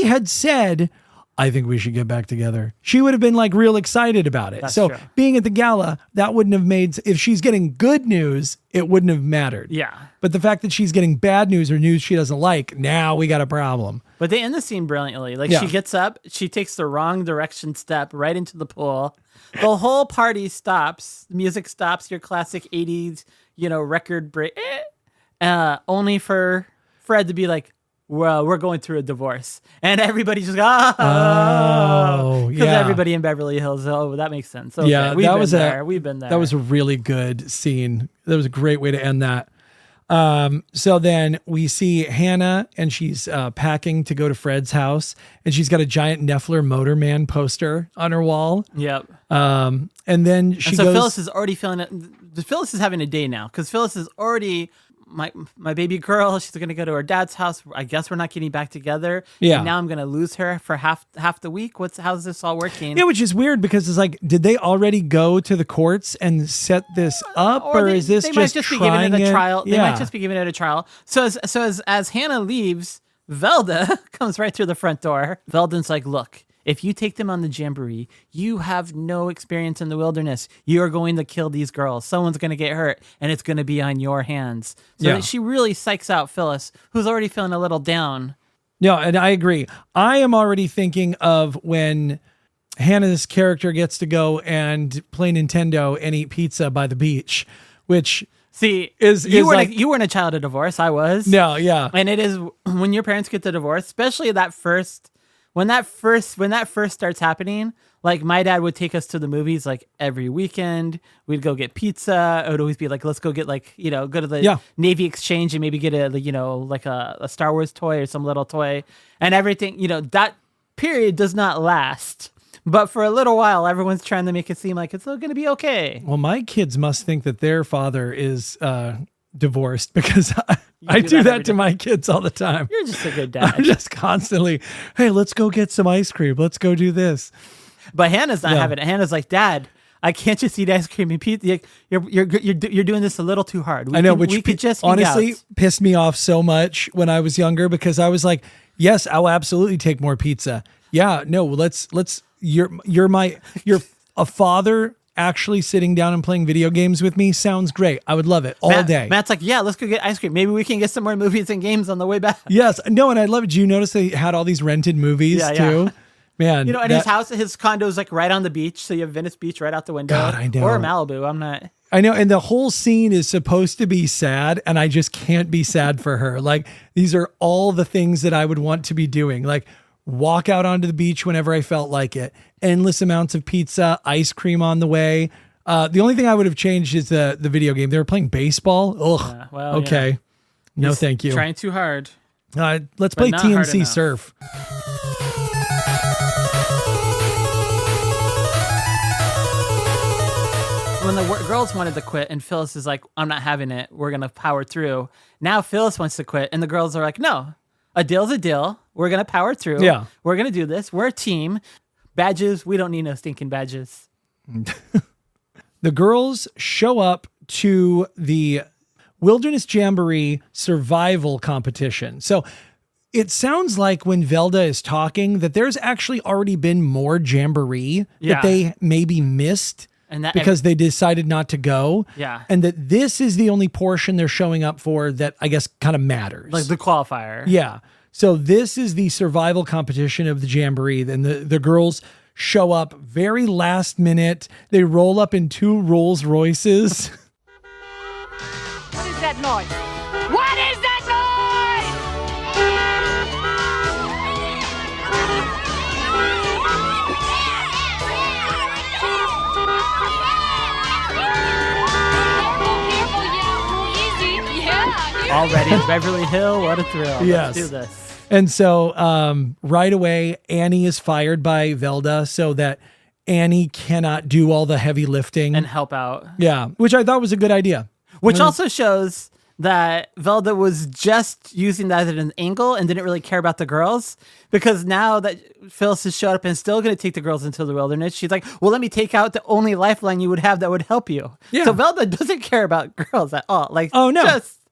had said, "I think we should get back together," she would have been like real excited about it.
That's
so
true.
Being at the gala, that wouldn't have made, if she's getting good news, it wouldn't have mattered.
Yeah.
But the fact that she's getting bad news or news she doesn't like, now we got a problem.
But they end the scene brilliantly. She gets up, she takes the wrong direction step right into the pool. The whole party stops. The music stops. Your classic 80s, record break. Only for Fred to be like, "Well, we're going through a divorce," and everybody just goes, "Oh, because everybody in Beverly Hills." Oh, that makes sense. Okay,
yeah,
we've been there.
That was a really good scene. That was a great way to end that. So then we see Hannah, and she's packing to go to Fred's house, and she's got a giant Neffler Motorman poster on her wall.
Yep.
And then she goes.
Phyllis is already feeling it. Phyllis is having a day now because Phyllis is already my baby girl. She's going to go to her dad's house. I guess we're not getting back together.
Yeah.
And now I'm going to lose her for half the week. How's this all working?
Yeah, which is weird because it's like, did they already go to the courts and set this up, or is this
they
just
might just be giving it a trial?
Yeah.
They might just be giving it a trial. So as Hannah leaves, Velda comes right through the front door. Velda's like, look, if you take them on the jamboree, you have no experience in the wilderness. You are going to kill these girls. Someone's going to get hurt, and it's going to be on your hands. So that she really psychs out Phyllis, who's already feeling a little down.
No, and I agree. I am already thinking of when Hannah's character gets to go and play Nintendo and eat pizza by the beach, which...
See,
you
weren't a child of divorce. I was.
No, yeah.
And it is when your parents get the divorce, especially when that first starts happening. Like my dad would take us to the movies like every weekend. We'd go get pizza. It would always be like, let's go get go to the Navy Exchange and maybe get a Star Wars toy or some little toy and everything. That period does not last. But for a little while, everyone's trying to make it seem like it's still going to be okay.
Well, my kids must think that their father is divorced because I do that to my kids all the time.
You're just a good dad.
I'm just constantly, hey, let's go get some ice cream. Let's go do this.
But Hannah's not having it. Hannah's like, Dad, I can't just eat ice cream and pizza. You're doing this a little too hard. We could just
honestly pissed me off so much when I was younger because I was like, yes, I'll absolutely take more pizza. Yeah, no, let's. You're a father actually sitting down and playing video games with me sounds great. I would love it all day.
Matt's like, yeah, let's go get ice cream. Maybe we can get some more movies and games on the way back.
Yes, no, and I love it. Do you notice they had all these rented movies too?
Yeah.
Man,
and his condo is like right on the beach, so you have Venice Beach right out the window.
God, I know.
Or Malibu. I'm not.
I know, and the whole scene is supposed to be sad, and I just can't be sad for her. Like, these are all the things that I would want to be doing. Like, walk out onto the beach whenever I felt like it. Endless amounts of pizza, ice cream on the way. The only thing I would have changed is the video game. They were playing baseball. Ugh.
Yeah,
okay.
Yeah.
No, thank you.
Trying too hard.
Let's play TNC Surf.
When the girls wanted to quit and Phyllis is like, I'm not having it. We're going to power through. Now Phyllis wants to quit and the girls are like, no, a deal's a deal. We're going to power through.
Yeah.
We're going to do this. We're a team. Badges. We don't need no stinking badges.
The girls show up to the Wilderness Jamboree survival competition. So it sounds like when Velda is talking that there's actually already been more Jamboree that they maybe missed.
And that
because they decided not to go.
Yeah.
And that this is the only portion they're showing up for that I guess kind of matters.
Like the qualifier.
Yeah. So this is the survival competition of the Jamboree. Then the girls show up very last minute. They roll up in 2 Rolls Royces.
What is that noise? What is that
Already in Beverly Hill, what a thrill.
Yes.
Let's do this.
And so right away, Annie is fired by Velda so that Annie cannot do all the heavy lifting.
And help out.
Yeah, which I thought was a good idea.
Which also shows that Velda was just using that at an angle and didn't really care about the girls. Because now that Phyllis has showed up and still going to take the girls into the wilderness, she's like, well, let me take out the only lifeline you would have that would help you.
Yeah.
So Velda doesn't care about girls at all. Like,
oh, no.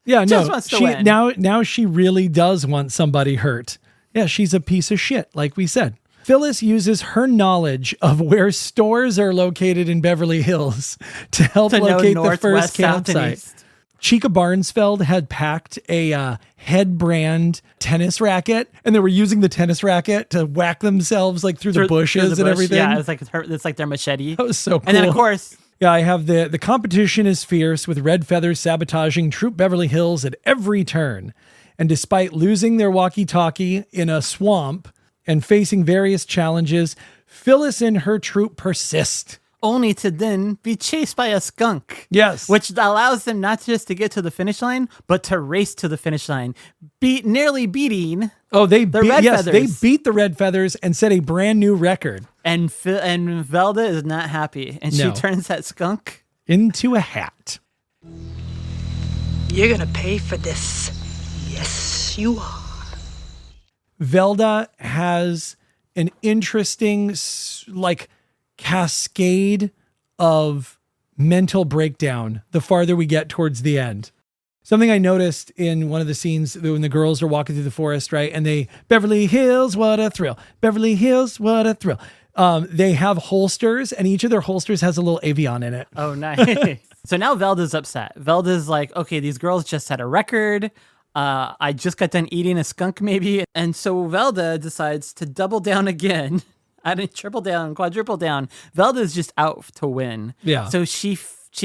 Just wants to win.
Now she really does want somebody hurt. Yeah, she's a piece of shit, like we said. Phyllis uses her knowledge of where stores are located in Beverly Hills to help locate the first campsite. Chica Barnesfeld had packed a Head brand tennis racket, and they were using the tennis racket to whack themselves like through the bushes and everything.
Yeah, it's like their machete.
That was so cool.
And then of course,
yeah, I have the competition is fierce with Red Feathers sabotaging Troop Beverly Hills at every turn. And despite losing their walkie-talkie in a swamp and facing various challenges, Phyllis and her troop persist.
only to then be chased by a skunk.
Yes.
Which allows them not just to get to the finish line, but to race to the finish line, nearly beating
the
red feathers.
They beat the red feathers and set a brand new record.
And Velda is not happy, and she turns that skunk
into a hat.
You're gonna pay for this. Yes, you are.
Velda has an interesting, like, cascade of mental breakdown the farther we get towards the end. Something I noticed in one of the scenes when the girls are walking through the forest, right? And Beverly Hills, what a thrill. Beverly Hills, what a thrill. They have holsters, and each of their holsters has a little avion in it.
Oh, nice. So now Velda's upset. Velda's like, okay, these girls just had a record. I just got done eating a skunk maybe. And so Velda decides to double down again. I didn't triple down, quadruple down. Velda's just out to win.
Yeah.
So she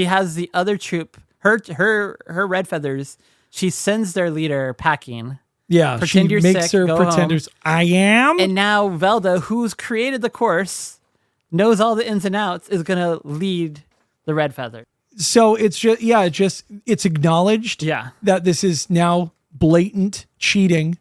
has the other troop, her red feathers. She sends their leader packing.
Yeah,
pretend
she
you're
makes
sick,
her
go
pretenders.
home.
I am.
And now Velda, who's created the course, knows all the ins and outs, is gonna lead the red feather.
So it's just, it's acknowledged that this is now blatant cheating,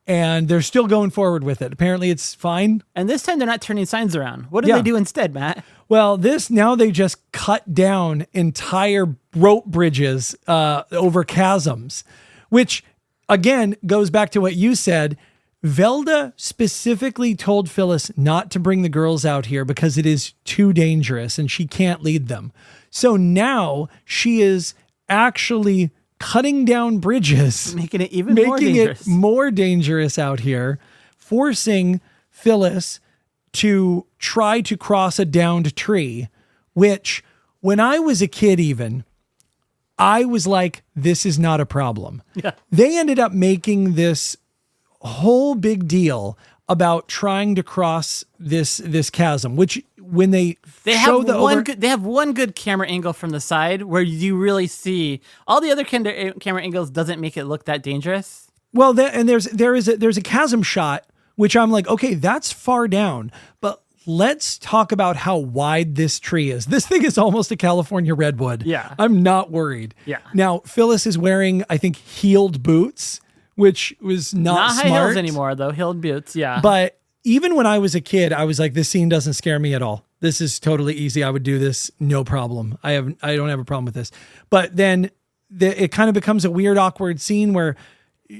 and they're still going forward with it. Apparently it's fine.
And this time they're not turning signs around. What do they do instead, Matt?
Well, now they just cut down entire rope bridges over chasms, which again goes back to what you said. Velda specifically told Phyllis not to bring the girls out here because it is too dangerous and she can't lead them. So now she is actually cutting down bridges,
making it even
more dangerous out here, forcing Phyllis to try to cross a downed tree, which when I was a kid even, I was like, this is not a problem.
Yeah.
They ended up making this whole big deal about trying to cross this chasm, which when they show
they have one good camera angle from the side where you really see. All the other camera angles doesn't make it look that dangerous.
Well, there's a chasm shot, which I'm like, okay, that's far down, but let's talk about how wide this tree is. This thing is almost a California redwood.
Yeah.
I'm not worried.
Yeah.
Now, Phyllis is wearing, I think, heeled boots, which was not
high
smart
heels anymore, though. Heeled boots, yeah.
But even when I was a kid, I was like, this scene doesn't scare me at all. This is totally easy. I would do this, no problem. I don't have a problem with this. But then it kind of becomes a weird, awkward scene where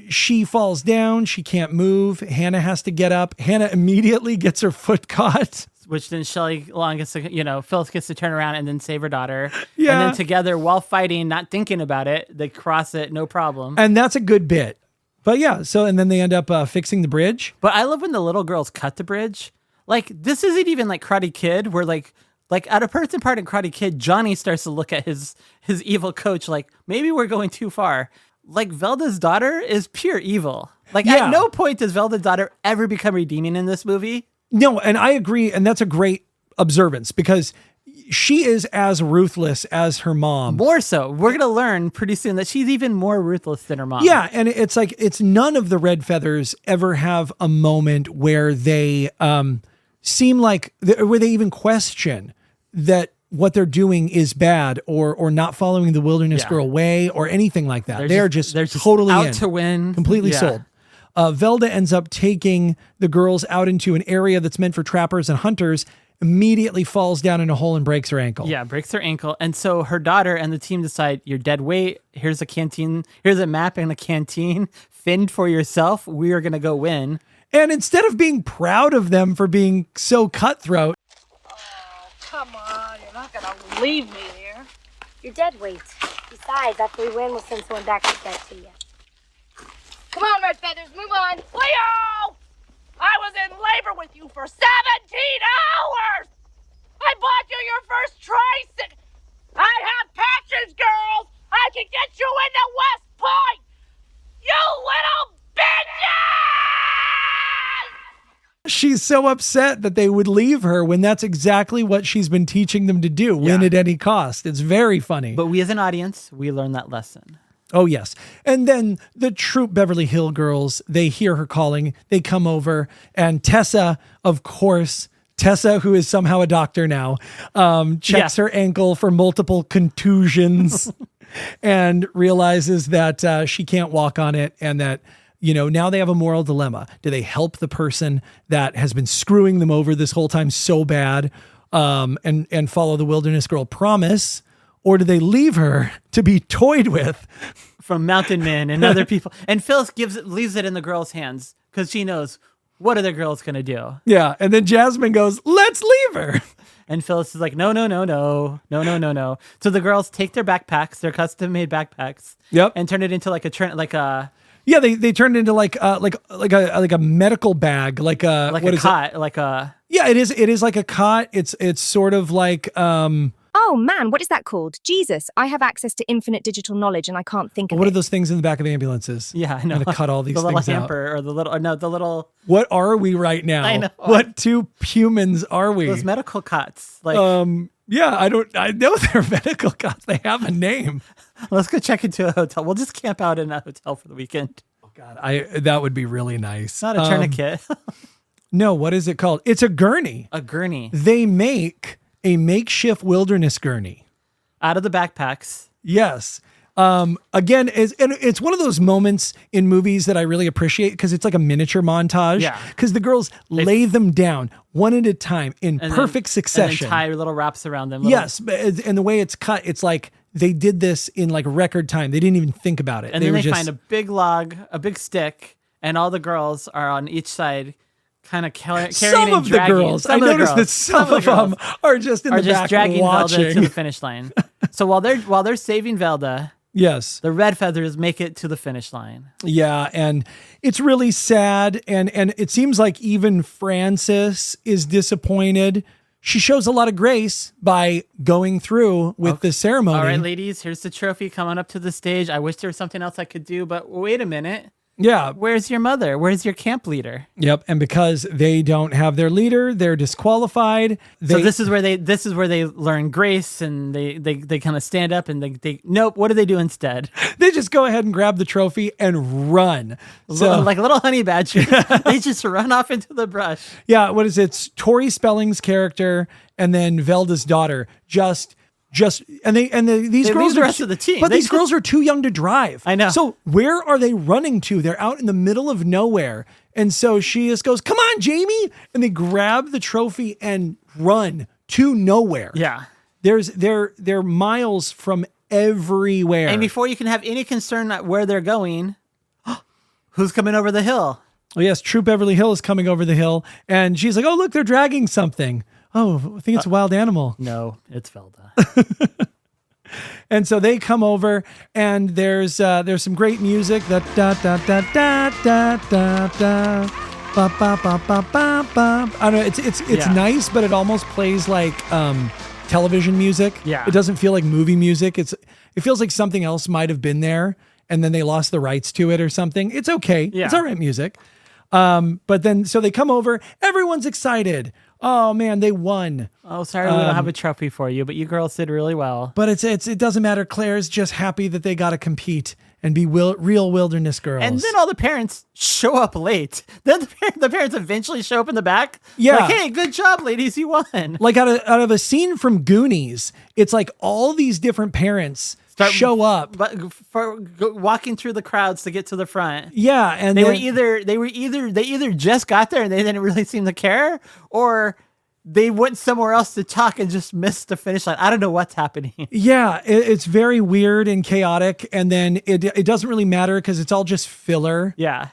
she falls down. She can't move. Hannah has to get up. Hannah immediately gets her foot caught.
Which then Shelley Long gets to, Phyllis gets to turn around and then save her daughter.
Yeah.
And then together, while fighting, not thinking about it, they cross it, no problem.
And that's a good bit. But yeah, and then they end up fixing the bridge.
But I love when the little girls cut the bridge. Like, this isn't even like Karate Kid, where like at a person part in Karate Kid, Johnny starts to look at his evil coach like, maybe we're going too far. Like, Velda's daughter is pure evil. Like, at no point does Velda's daughter ever become redeeming in this movie.
No, and I agree, and that's a great observance because she is as ruthless as her mom.
More so. We're going to learn pretty soon that she's even more ruthless than her mom.
Yeah, and it's like, it's none of the Red Feathers ever have a moment where they seem like, where they even question that what they're doing is bad or not following the wilderness girl way or anything like that. They're just totally
out to win.
Completely sold. Velda ends up taking the girls out into an area that's meant for trappers and hunters, immediately falls down in a hole and breaks her ankle.
Yeah, breaks her ankle. And so her daughter and the team decide, you're dead weight. Here's a canteen. Here's a map and a canteen. Fend for yourself. We are going to go win.
And instead of being proud of them for being so cutthroat.
Oh, come on. You're not going to leave me here.
You're dead weight. Besides, after we win, we'll send someone back to get to you. Come on, Red Feathers, move on.
Leo! I was in labor with you for 17 hours! I bought you your first tricycle! I have patches, girls! I can get you into West Point! You little bitches!
She's so upset that they would leave her when that's exactly what she's been teaching them to do, win at any cost. It's very funny.
But we as an audience, we learn that lesson.
Oh, yes. And then the Troop Beverly Hills girls, they hear her calling. They come over. And Tessa, of course, Tessa, who is somehow a doctor now, checks her ankle for multiple contusions and realizes that she can't walk on it, and that, now they have a moral dilemma. Do they help the person that has been screwing them over this whole time so bad and follow the wilderness girl promise, or do they leave her to be toyed with
from mountain men and other people? And Phyllis leaves it in the girl's hands because she knows what are the girls going to do.
Yeah. And then Jasmine goes, let's leave her.
And Phyllis is like, no. So the girls take their backpacks, their custom made backpacks, and turn it into
Yeah, they turned it into like a medical bag, like a
cot,
yeah, it is like a cot. It's sort of like
Oh man, what is that called? Jesus, I have access to infinite digital knowledge and I can't think of
what
it.
are those things in the back of ambulances?
Yeah, I know.
I'm gonna cut all these
the
things
little
out.
hamper or the little.
What are we right now?
I know.
What two humans are we?
Those medical cots,
Yeah, I know they're medical cots. They have a name.
Let's go check into a hotel. We'll just camp out in a hotel for the weekend.
Oh God, that would be really nice.
Not a tourniquet.
No, what is it called? It's a gurney.
A gurney.
They make a makeshift wilderness gurney
out of the backpacks.
Yes. Again, it's one of those moments in movies that I really appreciate because it's like a miniature montage.
Yeah.
Because the girls lay them down one at a time in perfect succession.
And then tie little wraps around them.
Yes. And the way it's cut, it's like they did this in like record time. They didn't even think about it.
And then they find a big log, a big stick, and all the girls are on each side kind of carrying
some of
and dragging.
The girls. I noticed that some of them are just in the back
dragging
watching.
Velda to the finish line. So while they're saving Velda,
yes,
the red feathers make it to the finish line.
Yeah, and it's really sad, and it seems like even Frances is disappointed. She shows a lot of grace by going through with the ceremony.
All right, ladies, here's the trophy. Come on up to the stage. I wish there was something else I could do, but wait a minute.
Yeah.
Where's your mother? Where's your camp leader?
Yep. And because they don't have their leader, they're disqualified.
So this is where they learn grace, and they kind of stand up and they nope. What do they do instead?
They just go ahead and grab the trophy and run. So
like a little honey badger, they just run off into the brush.
Yeah. What is it? It's Tori Spelling's character and then Velda's daughter these girls
leave the rest of the team.
But these girls are too young to drive.
I know.
So where are they running to? They're out in the middle of nowhere. And so she just goes, "Come on, Jamie." And they grab the trophy and run to nowhere.
Yeah.
They're miles from everywhere.
And before you can have any concern at where they're going, who's coming over the hill?
Oh yes, Troop Beverly Hills is coming over the hill. And she's like, "Oh, look, they're dragging something. Oh, I think it's a wild animal."
No, it's Velda.
And so they come over, and there's some great music. That da da da da da da da. Ba, ba, ba, ba, ba, ba. I don't know. It's nice, but it almost plays like television music.
Yeah.
It doesn't feel like movie music. It feels like something else might have been there, and then they lost the rights to it or something. It's okay.
Yeah.
It's all right music. But then so they come over. Everyone's excited. Oh man, they won.
Oh, sorry, we don't have a trophy for you, but you girls did really well.
But it doesn't matter. Claire's just happy that they got to compete and be real wilderness girls.
And then all the parents show up late. Then the parents eventually show up in the back.
Yeah.
Like, hey, good job, ladies, you won.
Like out of a scene from Goonies, it's like all these different parents show up,
but for walking through the crowds to get to the front.
Yeah, and
they either just got there and they didn't really seem to care, or they went somewhere else to talk and just missed the finish line. I don't know what's happening.
Yeah, it's very weird and chaotic, and then it doesn't really matter because it's all just filler.
Yeah.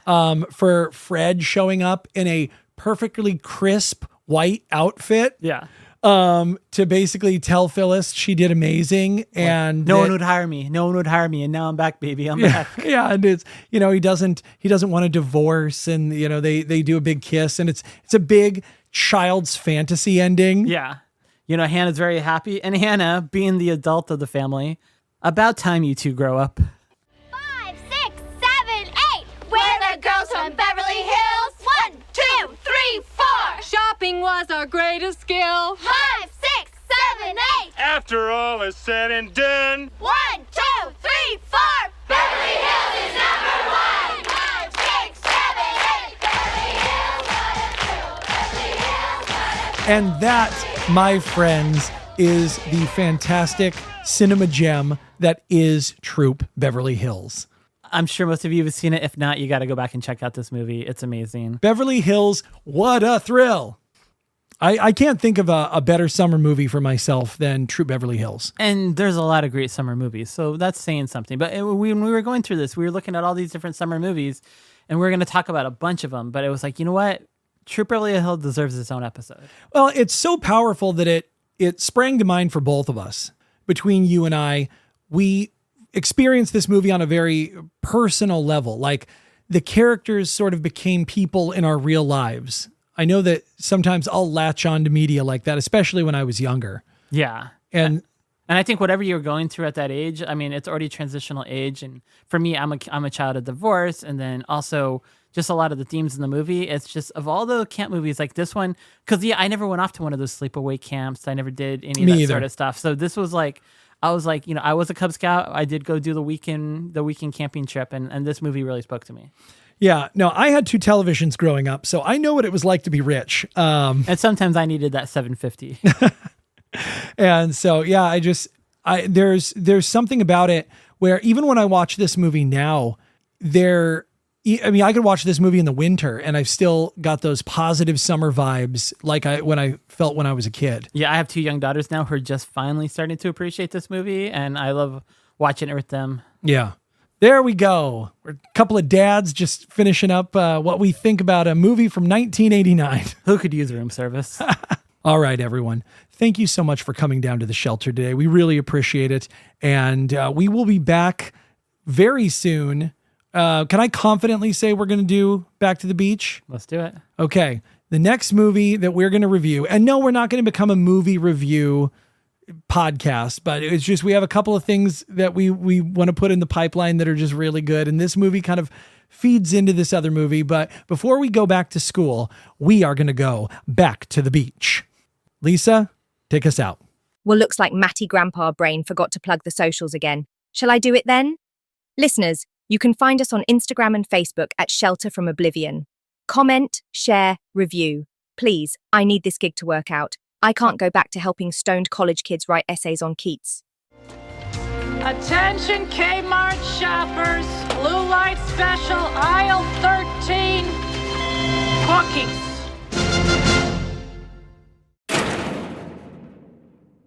For Fred showing up in a perfectly crisp white outfit.
Yeah.
To basically tell Phyllis she did amazing, and
no one would hire me. No one would hire me, and now I'm back, baby. I'm back.
Yeah, and it's he doesn't want a divorce, and they do a big kiss, and it's a big child's fantasy ending.
Yeah, Hannah's very happy, and Hannah, being the adult of the family, about time you two grow up.
5, 6, 7, 8. We're the girls from Beverly Hills. 1, 2, 3, 4.
Shopping was our greatest skill.
5, 6, 7, 8.
After all is said and done,
1, 2, 3, 4. Beverly Hills is number 1. 5, 6, 7, 8. Beverly Hills, 1 and 2. Beverly Hills, 1 and 2.
And that, my friends, is the fantastic cinema gem that is Troop Beverly Hills.
I'm sure most of you have seen it. If not, you got to go back and check out this movie. It's amazing.
Beverly Hills, what a thrill. I can't think of a better summer movie for myself than Troop Beverly Hills.
And there's a lot of great summer movies, so that's saying something. But when we were going through this, we were looking at all these different summer movies, and we were going to talk about a bunch of them. But it was like, you know what? Troop Beverly Hills deserves its own episode.
Well, it's so powerful that it sprang to mind for both of us. Between you and I, we experienced this movie on a very personal level. Like, the characters sort of became people in our real lives. I know that sometimes I'll latch on to media like that, especially when I was younger.
Yeah.
And
I think whatever you're going through at that age, I mean, it's already transitional age. And for me, I'm a child of divorce. And then also just a lot of the themes in the movie. It's just, of all the camp movies like this one, because I never went off to one of those sleepaway camps. I never did any of that sort of stuff. So this was like, I was like, I was a Cub Scout. I did go do the weekend camping trip. And this movie really spoke to me.
Yeah, no, I had 2 televisions growing up, so I know what it was like to be rich.
And sometimes I needed that $750.
And so, yeah, there's something about it where even when I watch this movie now, I could watch this movie in the winter and I've still got those positive summer vibes like when I felt when I was a kid.
Yeah, I have 2 young daughters now who are just finally starting to appreciate this movie, and I love watching it with them.
Yeah. There we go. We're a couple of dads just finishing up what we think about a movie from 1989.
Who could use room service?
All right, everyone. Thank you so much for coming down to the shelter today. We really appreciate it. And we will be back very soon. Can I confidently say we're going to do Back to the Beach?
Let's do it.
Okay. The next movie that we're going to review, and no, we're not going to become a movie review podcast, but it's just we have a couple of things that we want to put in the pipeline that are just really good, and this movie kind of feeds into this other movie. But before we go back to school, we are going to go back to the beach. Lisa, take us out.
Well, looks like Matty Grandpa Brain forgot to plug the socials again. Shall I do it then? Listeners, you can find us on Instagram and Facebook at Shelter From Oblivion. Comment, share, review. Please, I need this gig to work out. I can't go back to helping stoned college kids write essays on Keats.
Attention Kmart shoppers, blue light special, aisle 13, cookies.